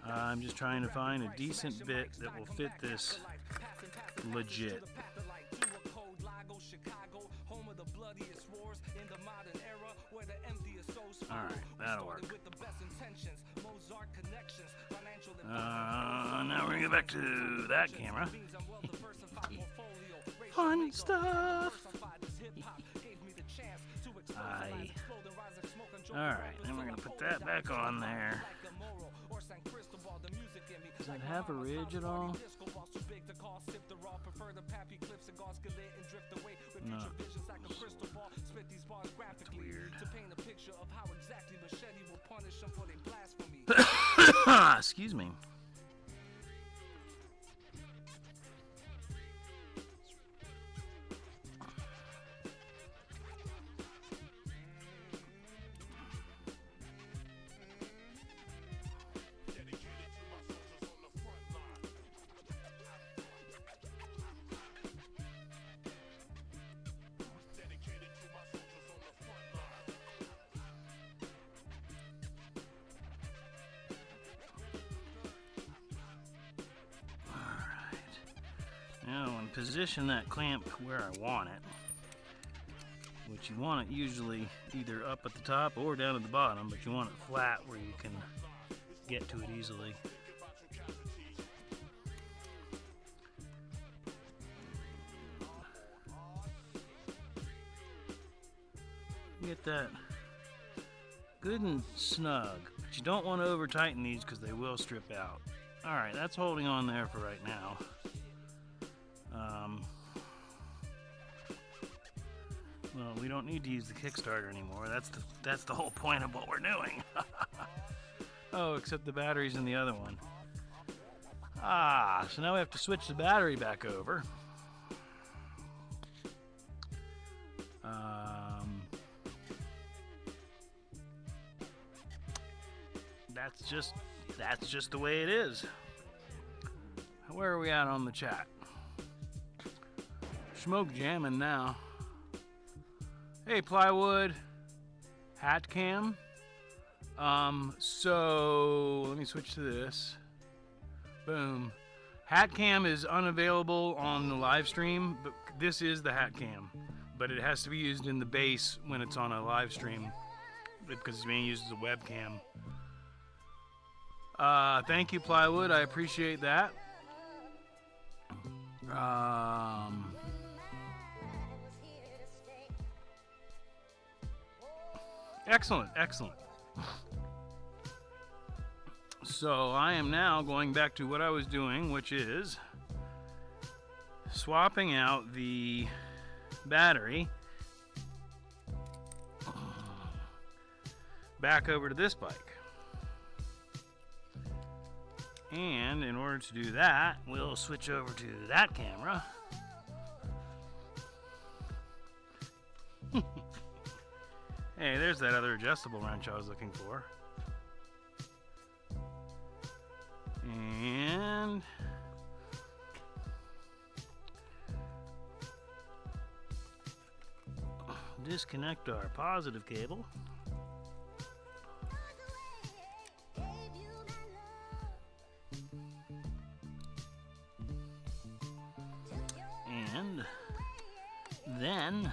I'm just trying to find a decent bit that will fit this legit. Alright, that'll work. Now we're gonna get back to that camera. Fun stuff! Alright, then we're gonna put that back on there. Does that have a ridge at all? No. That's weird. Excuse me. Now, and position that clamp where I want it, which you want it usually either up at the top or down at the bottom, but you want it flat where you can get to it easily. Get that good and snug, but you don't want to over tighten these because they will strip out. Alright, that's holding on there for right now. Well, we don't need to use the Kickstarter anymore. That's the whole point of what we're doing. Oh, except the battery's in the other one. So now we have to switch the battery back over. That's just the way it is. Where are we at on the chat? Smoke jamming now. Hey, Plywood. Hat cam. So let me switch to this. Boom. Hat cam is unavailable on the live stream, but this is the hat cam. But it has to be used in the base when it's on a live stream because it's being used as a webcam. Thank you, Plywood. I appreciate that. Excellent, excellent. So I am now going back to what I was doing, which is swapping out the battery back over to this bike. And in order to do that, we'll switch over to that camera. Hey, there's that other adjustable wrench I was looking for. And disconnect our positive cable. And then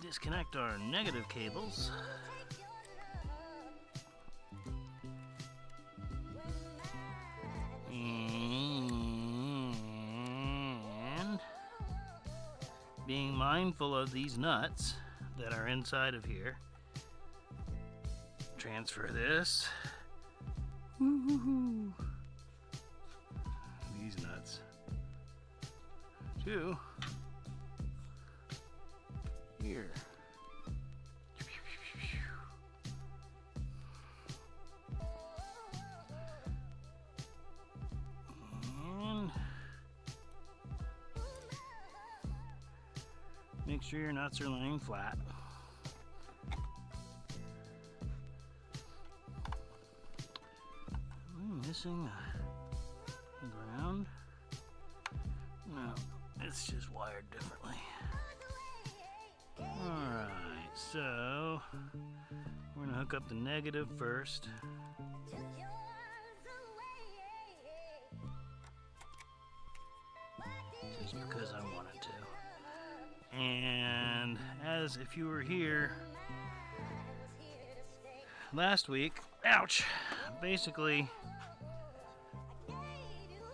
disconnect our negative cables. And being mindful of these nuts that are inside of here, transfer this. Woo-hoo-hoo. These nuts to here. And make sure your nuts are laying flat. Missing the ground. No, it's just wired differently. Alright, so we're gonna hook up the negative first. Just because I wanted to. And as if you were here last week, ouch, basically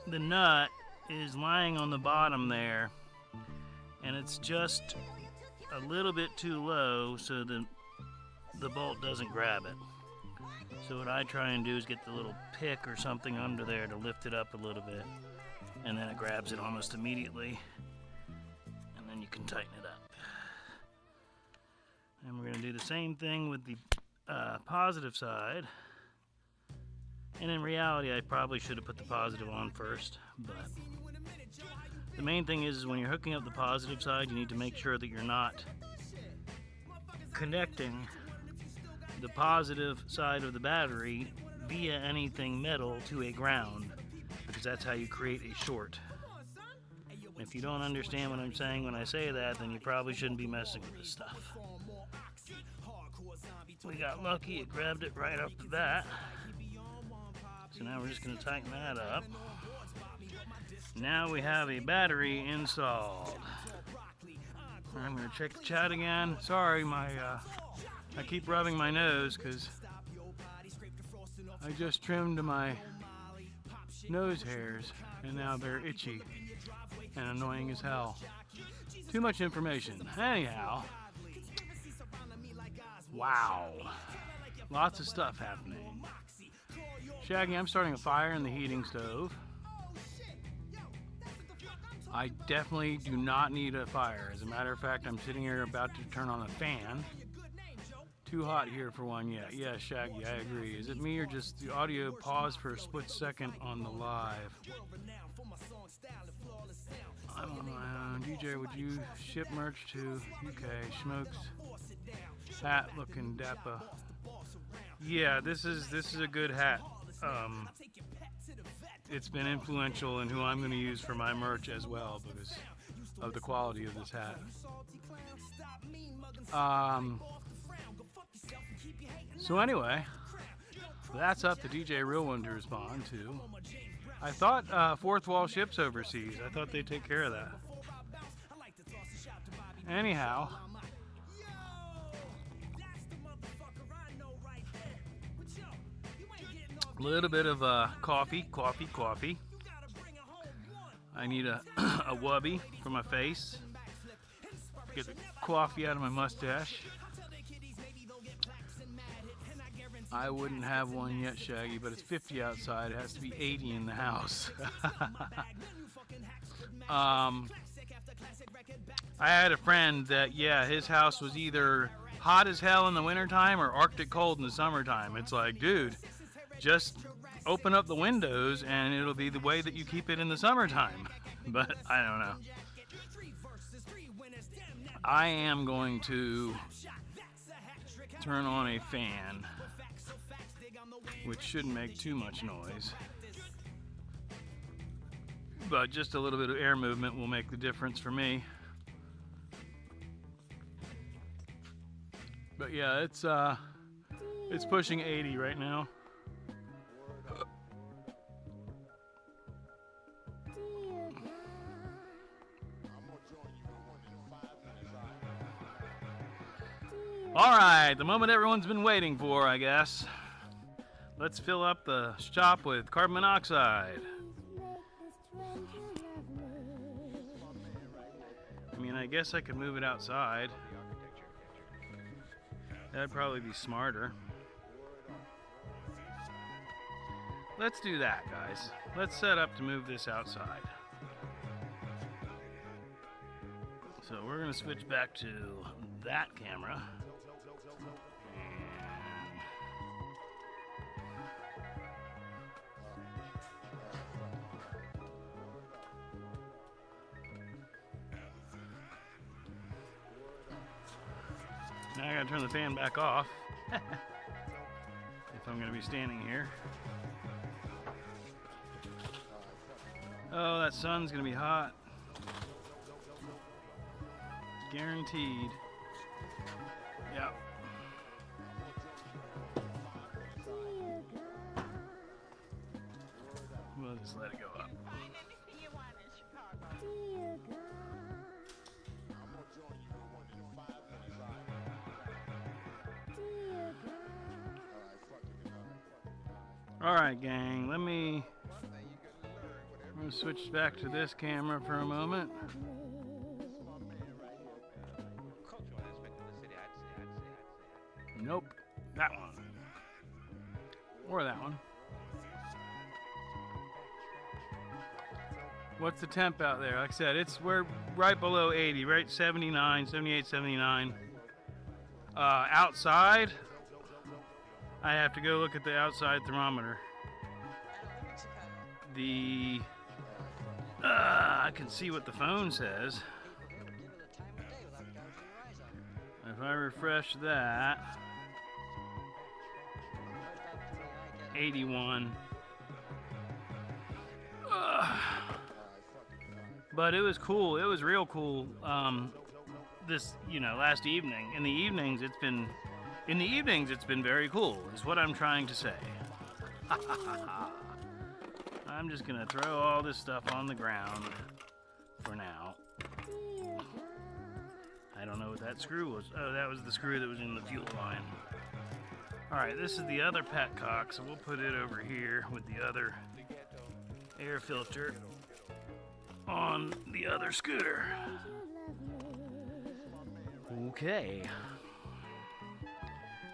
the nut is lying on the bottom there, and it's just a little bit too low so the bolt doesn't grab it. So what I try and do is get the little pick or something under there to lift it up a little bit, and then it grabs it almost immediately, and then you can tighten it up. And we're going to do the same thing with the positive side. And in reality, I probably should have put the positive on first, but the main thing is when you're hooking up the positive side, you need to make sure that you're not connecting the positive side of the battery via anything metal to a ground, because that's how you create a short. If you don't understand what I'm saying when I say that, then you probably shouldn't be messing with this stuff. We got lucky, it grabbed it right off the bat. So now we're just going to tighten that up. Now we have a battery installed. I'm going to check the chat again. Sorry, I keep rubbing my nose because I just trimmed my nose hairs and now they're itchy and annoying as hell. Too much information. Anyhow, wow, lots of stuff happening. Shaggy, I'm starting a fire in the heating stove. I definitely do not need a fire. As a matter of fact, I'm sitting here about to turn on a fan. Too hot here for one yet. Yeah, Shaggy, I agree. Is it me or just the audio paused for a split second on the live? I'm on my own. DJ, would you ship merch to UK? Smokes hat looking dapper. Yeah, this is a good hat. It's been influential in who I'm going to use for my merch as well because of the quality of this hat. So anyway, that's up to DJ Real One to respond to. I thought Fourth Wall ships overseas. I thought they'd take care of that. Anyhow, a little bit of coffee. I need a wubby for my face. Get the coffee out of my mustache. I wouldn't have one yet, Shaggy, but it's 50 outside. It has to be 80 in the house. I had a friend that, yeah, his house was either hot as hell in the wintertime or Arctic cold in the summertime. It's like, dude, just open up the windows and it'll be the way that you keep it in the summertime. But I don't know. I am going to turn on a fan, which shouldn't make too much noise. But just a little bit of air movement will make the difference for me. But yeah, it's pushing 80 right now. All right, the moment everyone's been waiting for, I guess. Let's fill up the shop with carbon monoxide. I mean, I guess I could move it outside. That'd probably be smarter. Let's do that, guys. Let's set up to move this outside. So we're gonna switch back to that camera. Now I gotta turn the fan back off if I'm gonna be standing here. Oh, that sun's gonna be hot. Guaranteed. Yep. We'll just let it go up. Alright, gang, I'm gonna switch back to this camera for a moment. Nope, that one. Or that one. What's the temp out there? Like I said, we're right below 80, right? 79, 78, 79. Outside, I have to go look at the outside thermometer. I can see what the phone says. If I refresh that, 81. But it was cool. It was real cool. This, last evening. In the evenings, it's been very cool. Is what I'm trying to say. I'm just gonna throw all this stuff on the ground for now. I don't know what that screw was. Oh, that was the screw that was in the fuel line. Alright, this is the other petcock, so we'll put it over here with the other air filter on the other scooter. Okay.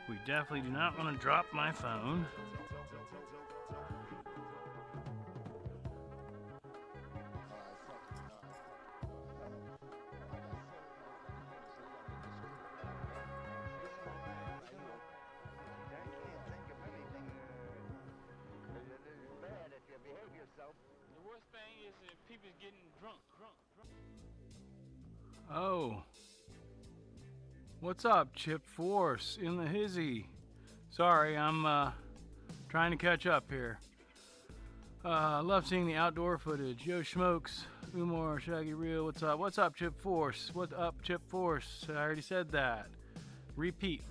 We definitely do not want to drop my phone. The worst thing is if people getting drunk. Oh. What's up, Chip Force in the hizzy? Sorry, I'm trying to catch up here. Love seeing the outdoor footage. Yo, Schmokes, Umar, Shaggy Real, what's up? What's up, Chip Force? What up, Chip Force? I already said that. Repeat.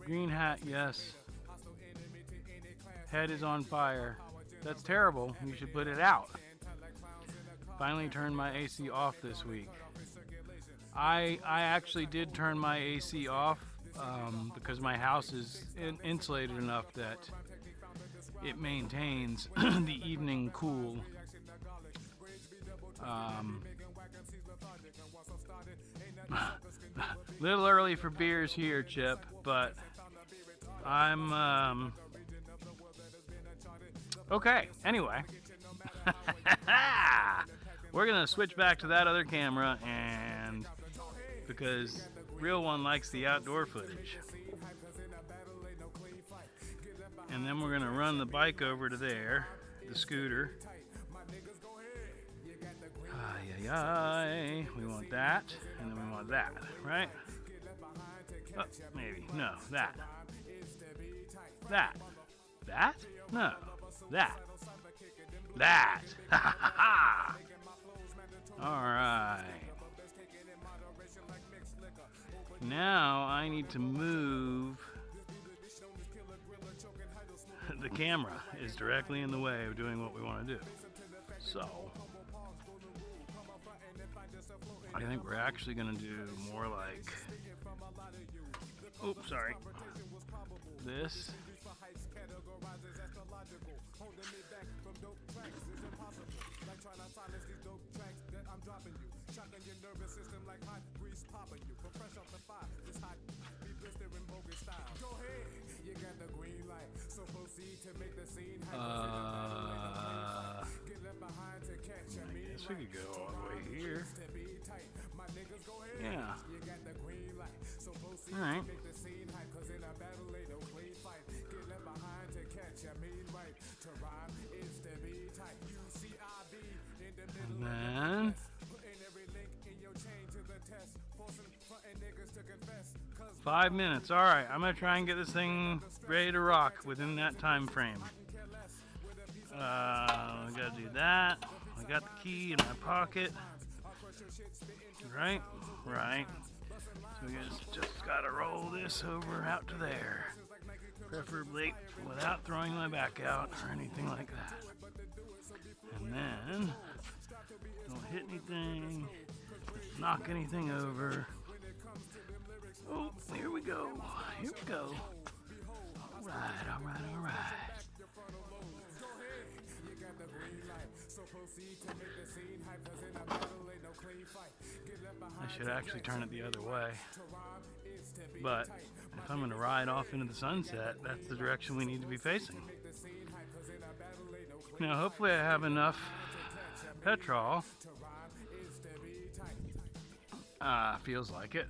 Green hat, yes. Head is on fire. That's terrible. You should put it out. Finally turned my AC off this week. I actually did turn my AC off because my house is insulated enough that it maintains the evening cool. Little early for beers here, Chip, but I'm okay. Anyway, we're gonna switch back to that other camera, and because real one likes the outdoor footage, and And then we're going to run the bike over to there, the scooter. Ay, ay, ay. We want that, and then we want that, right? Oh, maybe. No, that. That. That? No. That. That. Ha ha ha. Alright. Now I need to move. The camera is directly in the way of doing what we want to do. So, I think we're actually going to do more like, oops, sorry, this. I guess we could go all the way here. Yeah. Alright. And then 5 minutes. Alright, I'm gonna try and get this thing ready to rock within that time frame. I gotta do that. I got the key in my pocket. Right? Right. So we just gotta roll this over out to there. Preferably without throwing my back out or anything like that. And then, don't hit anything, knock anything over. Oh, here we go. Here we go. Alright, alright, alright. I should actually turn it the other way. But if I'm going to ride off into the sunset, that's the direction we need to be facing. Now, hopefully I have enough petrol. Feels like it.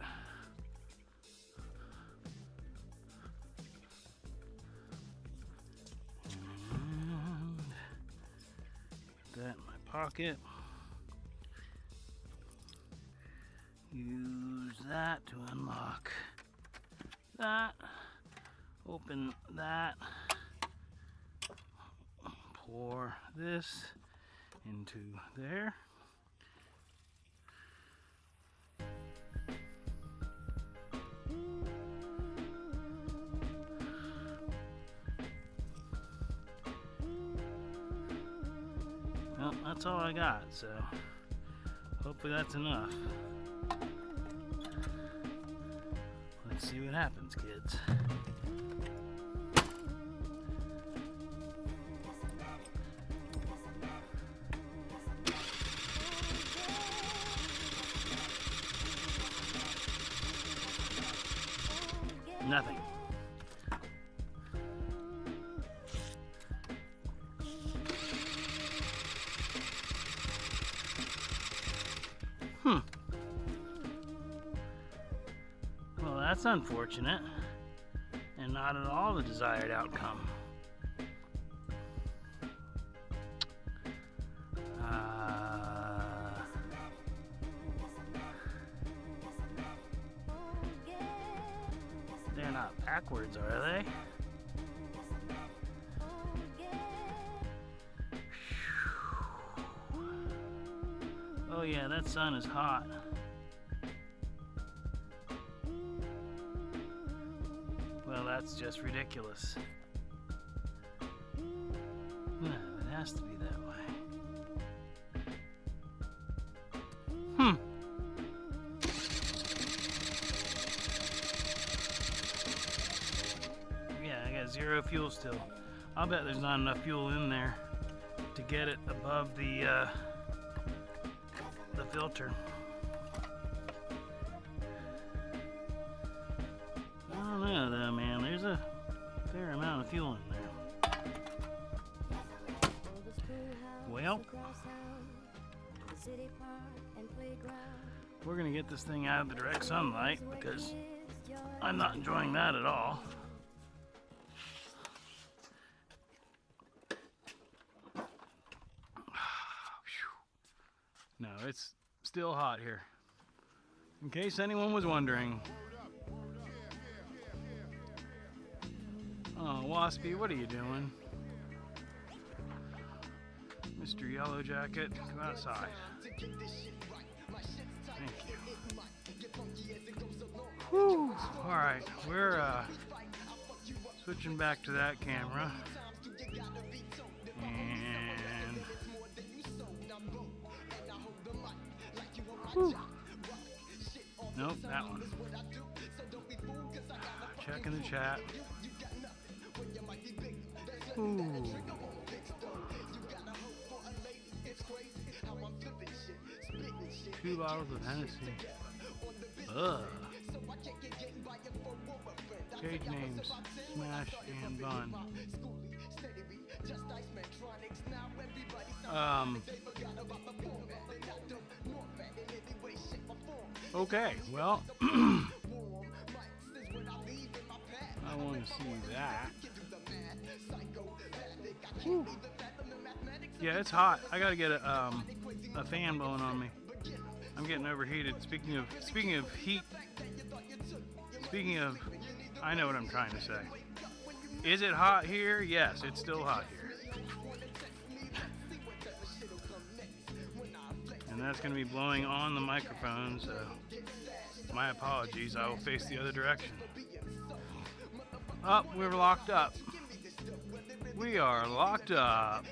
And that in my pocket. Use that to unlock that. Open that. Pour this into there. Well, that's all I got, so hopefully that's enough. Let's see what happens, kids. Nothing. Well, that's unfortunate, and not at all the desired outcome. They're not backwards, are they? Oh yeah, that sun is hot. Well, that's just ridiculous. No, it has to be that way. Yeah, I got 0 fuel still. I'll bet there's not enough fuel in there to get it above the filter. I don't know though, man. There's a fair amount of fuel in there. Well, we're gonna get this thing out of the direct sunlight because I'm not enjoying that at all. No, it's still hot here. In case anyone was wondering. Oh, Waspy, what are you doing? Mr. Yellow Jacket, come outside. Thank you. Whew. Alright, we're switching back to that camera. And whew. Nope, that one. Checking the chat. Ooh. 2 bottles of Hennessy. Ugh. Cage names: Smash and Bun. Okay, well, I want to see that. Whew. Yeah, it's hot. I gotta get a fan blowing on me. I'm getting overheated. Speaking of heat. Speaking of, I know what I'm trying to say. Is it hot here? Yes, it's still hot here. And that's going to be blowing on the microphone, so my apologies. I will face the other direction. Oh, we're locked up. We are locked up.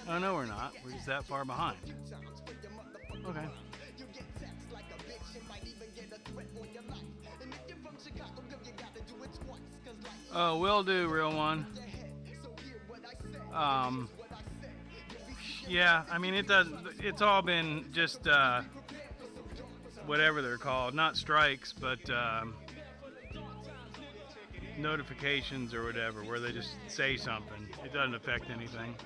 Oh, no, we're not. We're just that far behind. Okay. Oh, will do, real one. Yeah, I mean, it's all been just, whatever they're called. Not strikes, but, notifications or whatever, where they just say something. It doesn't affect anything.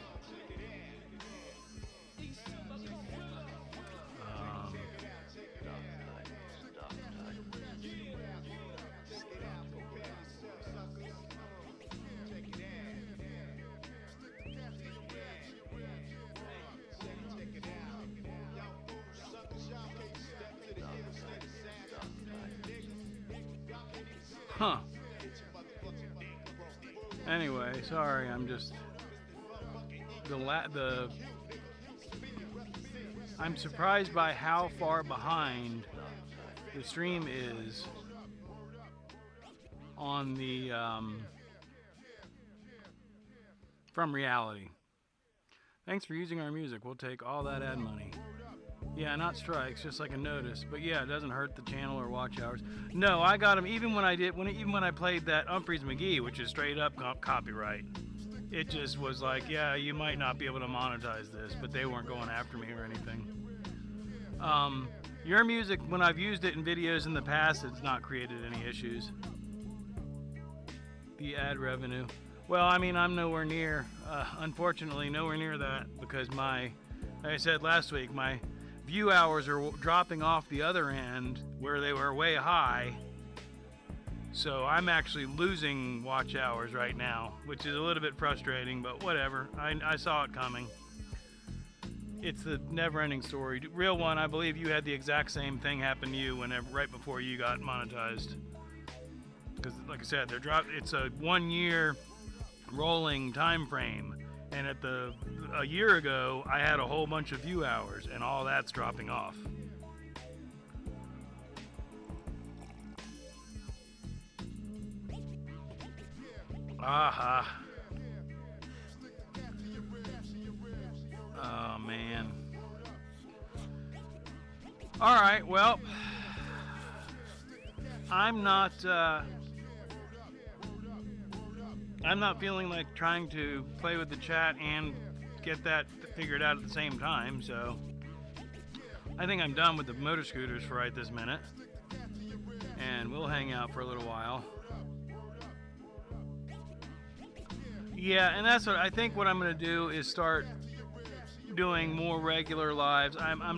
Huh. Anyway, sorry, I'm just I'm surprised by how far behind the stream is on the from reality. Thanks for using our music. We'll take all that ad money. Yeah, not strikes, just like a notice. But yeah, it doesn't hurt the channel or watch hours. No, I got them even when I played that Humphreys McGee, which is straight up copyright. It just was like, yeah, you might not be able to monetize this, but they weren't going after me or anything. Your music, when I've used it in videos in the past, it's not created any issues. The ad revenue. Well, I mean, I'm nowhere near, unfortunately, nowhere near that, because like I said last week, my view hours are dropping off the other end where they were way high. So I'm actually losing watch hours right now, which is a little bit frustrating, but whatever. I saw it coming. It's the never-ending story. Real one, I believe you had the exact same thing happen to you right before you got monetized. Because, like I said, it's a 1 year rolling time frame. And a year ago, I had a whole bunch of view hours, and all that's dropping off. Aha. Oh, man. All right, well, I'm not feeling like trying to play with the chat and get that figured out at the same time, so I think I'm done with the motor scooters for right this minute, and we'll hang out for a little while. Yeah, and that's what I think. What I'm going to do is start doing more regular lives. I'm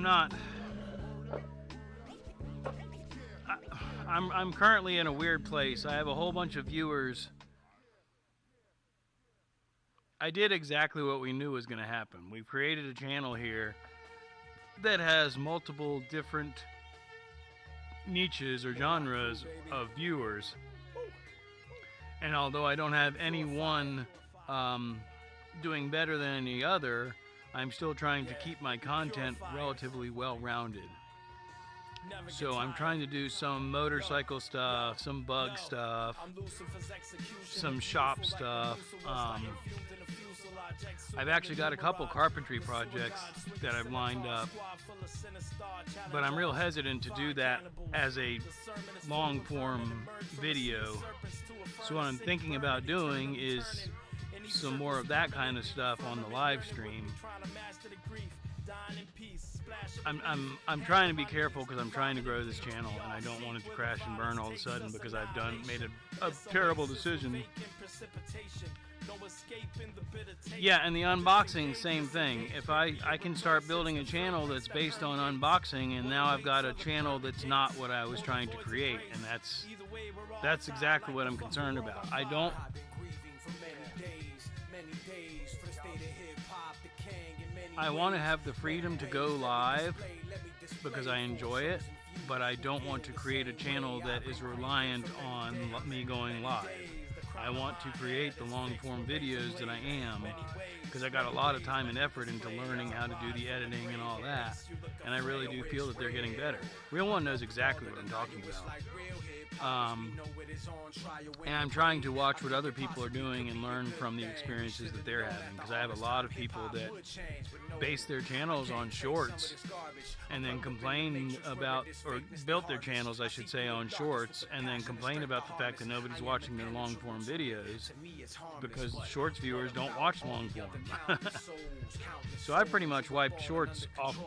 currently in a weird place. I have a whole bunch of viewers. I did exactly what we knew was going to happen. We created a channel here that has multiple different niches or genres of viewers. And although I don't have any one doing better than any other, I'm still trying to keep my content relatively well-rounded. So I'm trying to do some motorcycle stuff, some bug stuff, some shop stuff. I've actually got a couple carpentry projects that I've lined up, but I'm real hesitant to do that as a long-form video. So what I'm thinking about doing is some more of that kind of stuff on the live stream. I'm trying to be careful because I'm trying to grow this channel and I don't want it to crash and burn all of a sudden because I've made a terrible decision. Yeah, and the unboxing, same thing. If I can start building a channel that's based on unboxing, and now I've got a channel that's not what I was trying to create, and that's exactly what I'm concerned about. I want to have the freedom to go live because I enjoy it, but I don't want to create a channel that is reliant on me going live. I want to create the long-form videos that I am because I got a lot of time and effort into learning how to do the editing and all that, and I really do feel that they're getting better. Real One knows exactly what I'm talking about. And I'm trying to watch what other people are doing and learn from the experiences that they're having, because I have a lot of people that base their channels on shorts and then complain about, or built their channels, I should say, on shorts, and then complain about the fact that nobody's watching their long form videos because shorts viewers don't watch long form. So I pretty much wiped shorts off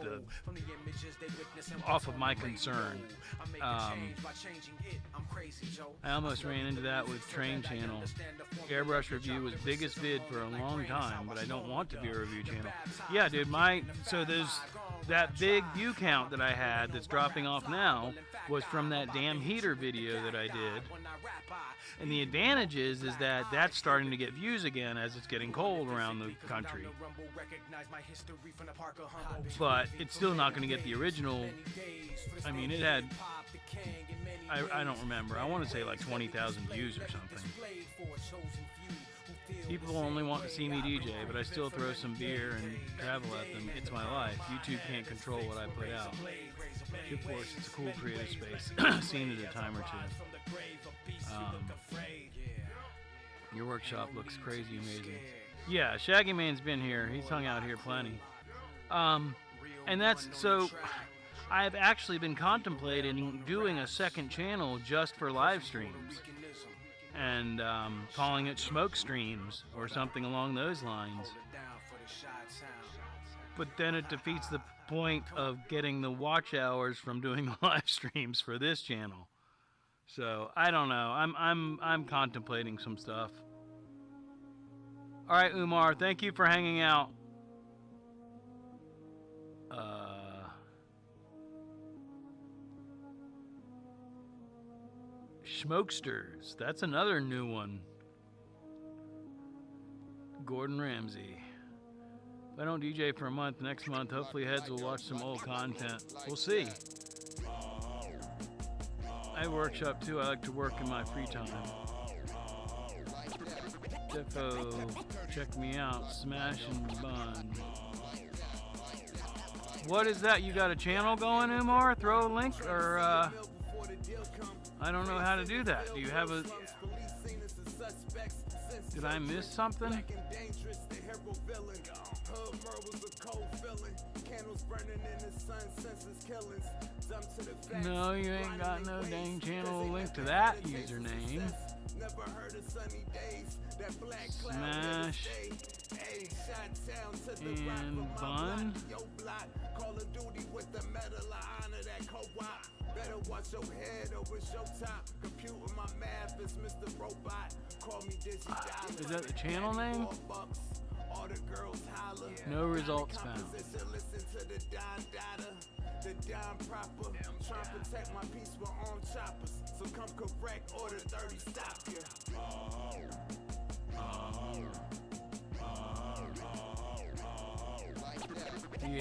of my concern. I almost ran into that with Train Channel. Airbrush Review was biggest vid for a long time, but I don't want to be a review channel. Yeah, dude, so there's that big view count that I had that's dropping off now was from that damn heater video that I did. And the advantage is that that's starting to get views again as it's getting cold around the country. But it's still not going to get the original. I mean, it had, I don't remember, I want to say like 20,000 views or something. People only want to see me DJ, but I still throw some beer and travel at them. It's my life. YouTube can't control what I put out. Of course, it's a cool creative space. Seen it a time or two. Your workshop looks crazy amazing. Yeah, Shaggy Man's been here. He's hung out here plenty. And that's, so I've actually been contemplating doing a second channel just for live streams. And calling it Smoke Streams or something along those lines. But then it defeats the point of getting the watch hours from doing the live streams for this channel. So I don't know. I'm contemplating some stuff. All right, Umar, thank you for hanging out. Smokesters, that's another new one. Gordon Ramsay. If I don't DJ for a month, next month, hopefully Heads will watch some old content. We'll see. I workshop too. I like to work in my free time. Defo, check me out. Smash and Bun. What is that? You got a channel going, Umar? Throw a link, or I don't know how to do that. Do you have a... Did I miss something? No, you ain't got no dang channel link to that username. Smash and Bun. Better watch your head over your top. Computer my math is Mr. Robot. Call me Digi. Is that the channel name? All the girls holler. No results found. Listen to the Don Dada, the Don proper. Trying to protect my peace with armed choppers. So come correct, order 30 stop here.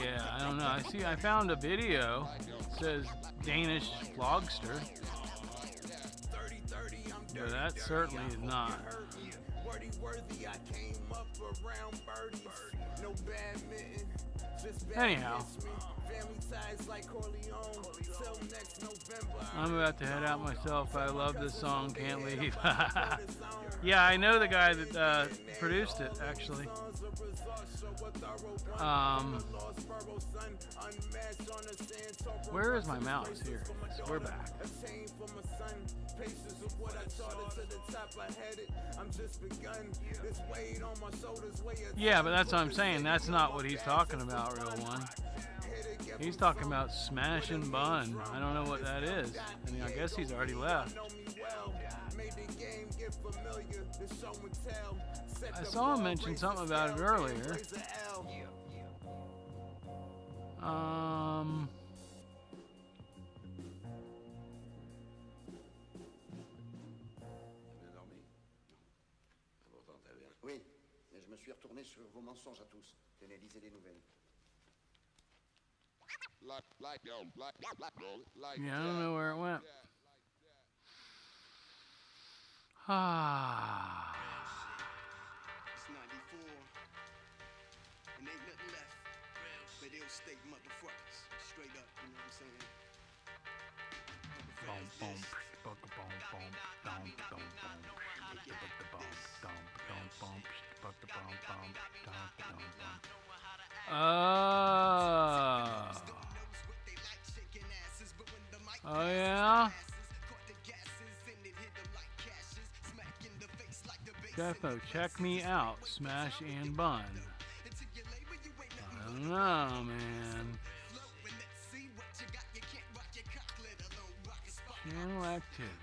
Yeah, I don't know. I found a video. It says Danish vlogster. But that certainly is not. Anyhow, I'm about to head out myself. I love this song, can't leave. Yeah, I know the guy that produced it, actually. Where is my mouse? Here, we're back. Yeah, but that's what I'm saying. That's not what he's talking about, real one. He's talking about Smash and Bun. I don't know what that is. I mean, I guess he's already left. I saw him mention something about it earlier. Oui, mais je me suis retourné sur vos mensonges à tous. Tenez, lisez les nouvelles. Yeah, I don't know where it went. Ah. It's 94. And ain't nothing left. But they'll stake motherfuckers. Straight up, you know what I'm saying? Boom, boom, boom, boom, boom, boom, boom, boom, Oh yeah. Defo, check me out, Smash and Bun. I don't know, man. Channel activity.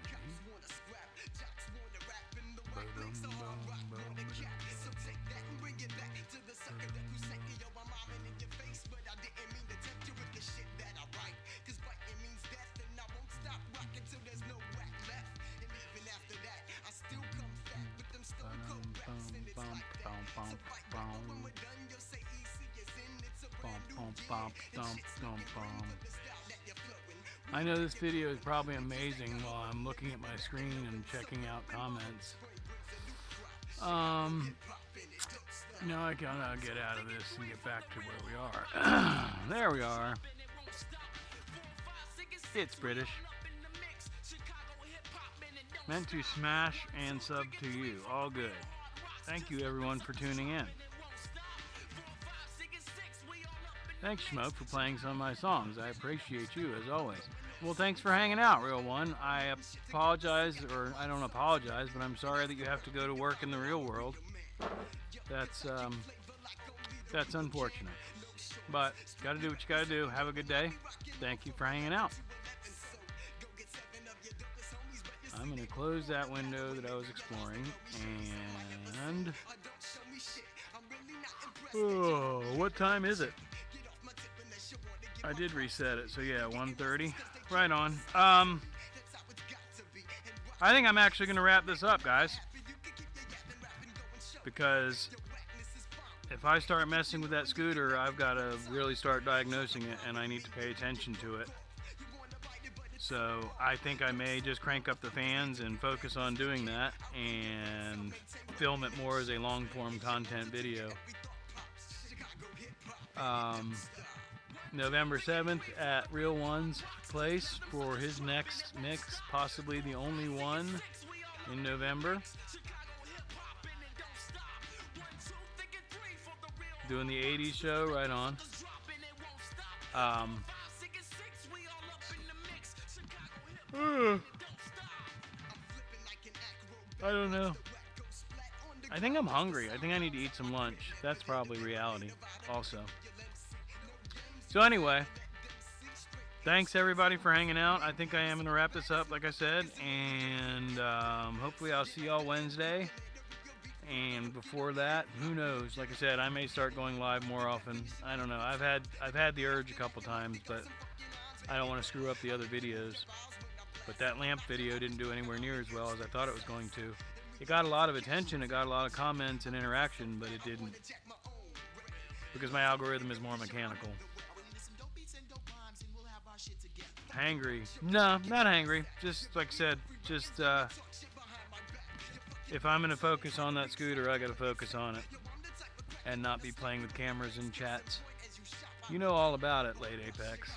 I know this video is probably amazing while I'm looking at my screen and checking out comments. Now I gotta get out of this and get back to where we are. There we are. It's British. Meant to smash and sub to you. All good. Thank you everyone for tuning in. Thanks Schmoke for playing some of my songs. I appreciate you as always. Well, thanks for hanging out, real one. I apologize, or I don't apologize, but I'm sorry that you have to go to work in the real world. That's unfortunate. But gotta do what you gotta do. Have a good day. Thank you for hanging out. I'm gonna close that window that I was exploring, and oh, what time is it? I did reset it, so yeah, 1:30. Right on. I think I'm actually gonna wrap this up, guys, because if I start messing with that scooter, I've got to really start diagnosing it, and I need to pay attention to it. So I think I may just crank up the fans and focus on doing that and film it more as a long-form content video. November 7th at Real One's place for his next mix, possibly the only one in November. Doing the 80s show, right on. I don't know. I think I'm hungry. I think I need to eat some lunch. That's probably reality also. So anyway, thanks everybody for hanging out. I think I am going to wrap this up, like I said, and hopefully I'll see y'all Wednesday. And before that, who knows? Like I said, I may start going live more often. I don't know. I've had the urge a couple times, but I don't want to screw up the other videos. But that lamp video didn't do anywhere near as well as I thought it was going to. It got a lot of attention, it got a lot of comments and interaction, but it didn't because my algorithm is more mechanical. Hangry? No, not hangry. Just like I said, just if I'm gonna focus on that scooter, I gotta focus on it and not be playing with cameras and chats. You know all about it, late Apex.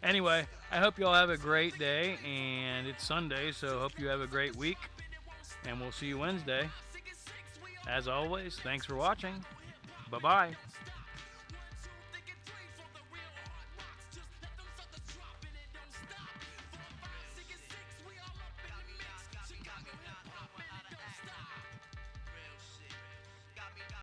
Anyway, I hope you all have a great day, and it's Sunday, so hope you have a great week, and we'll see you Wednesday. As always, thanks for watching. Bye-bye.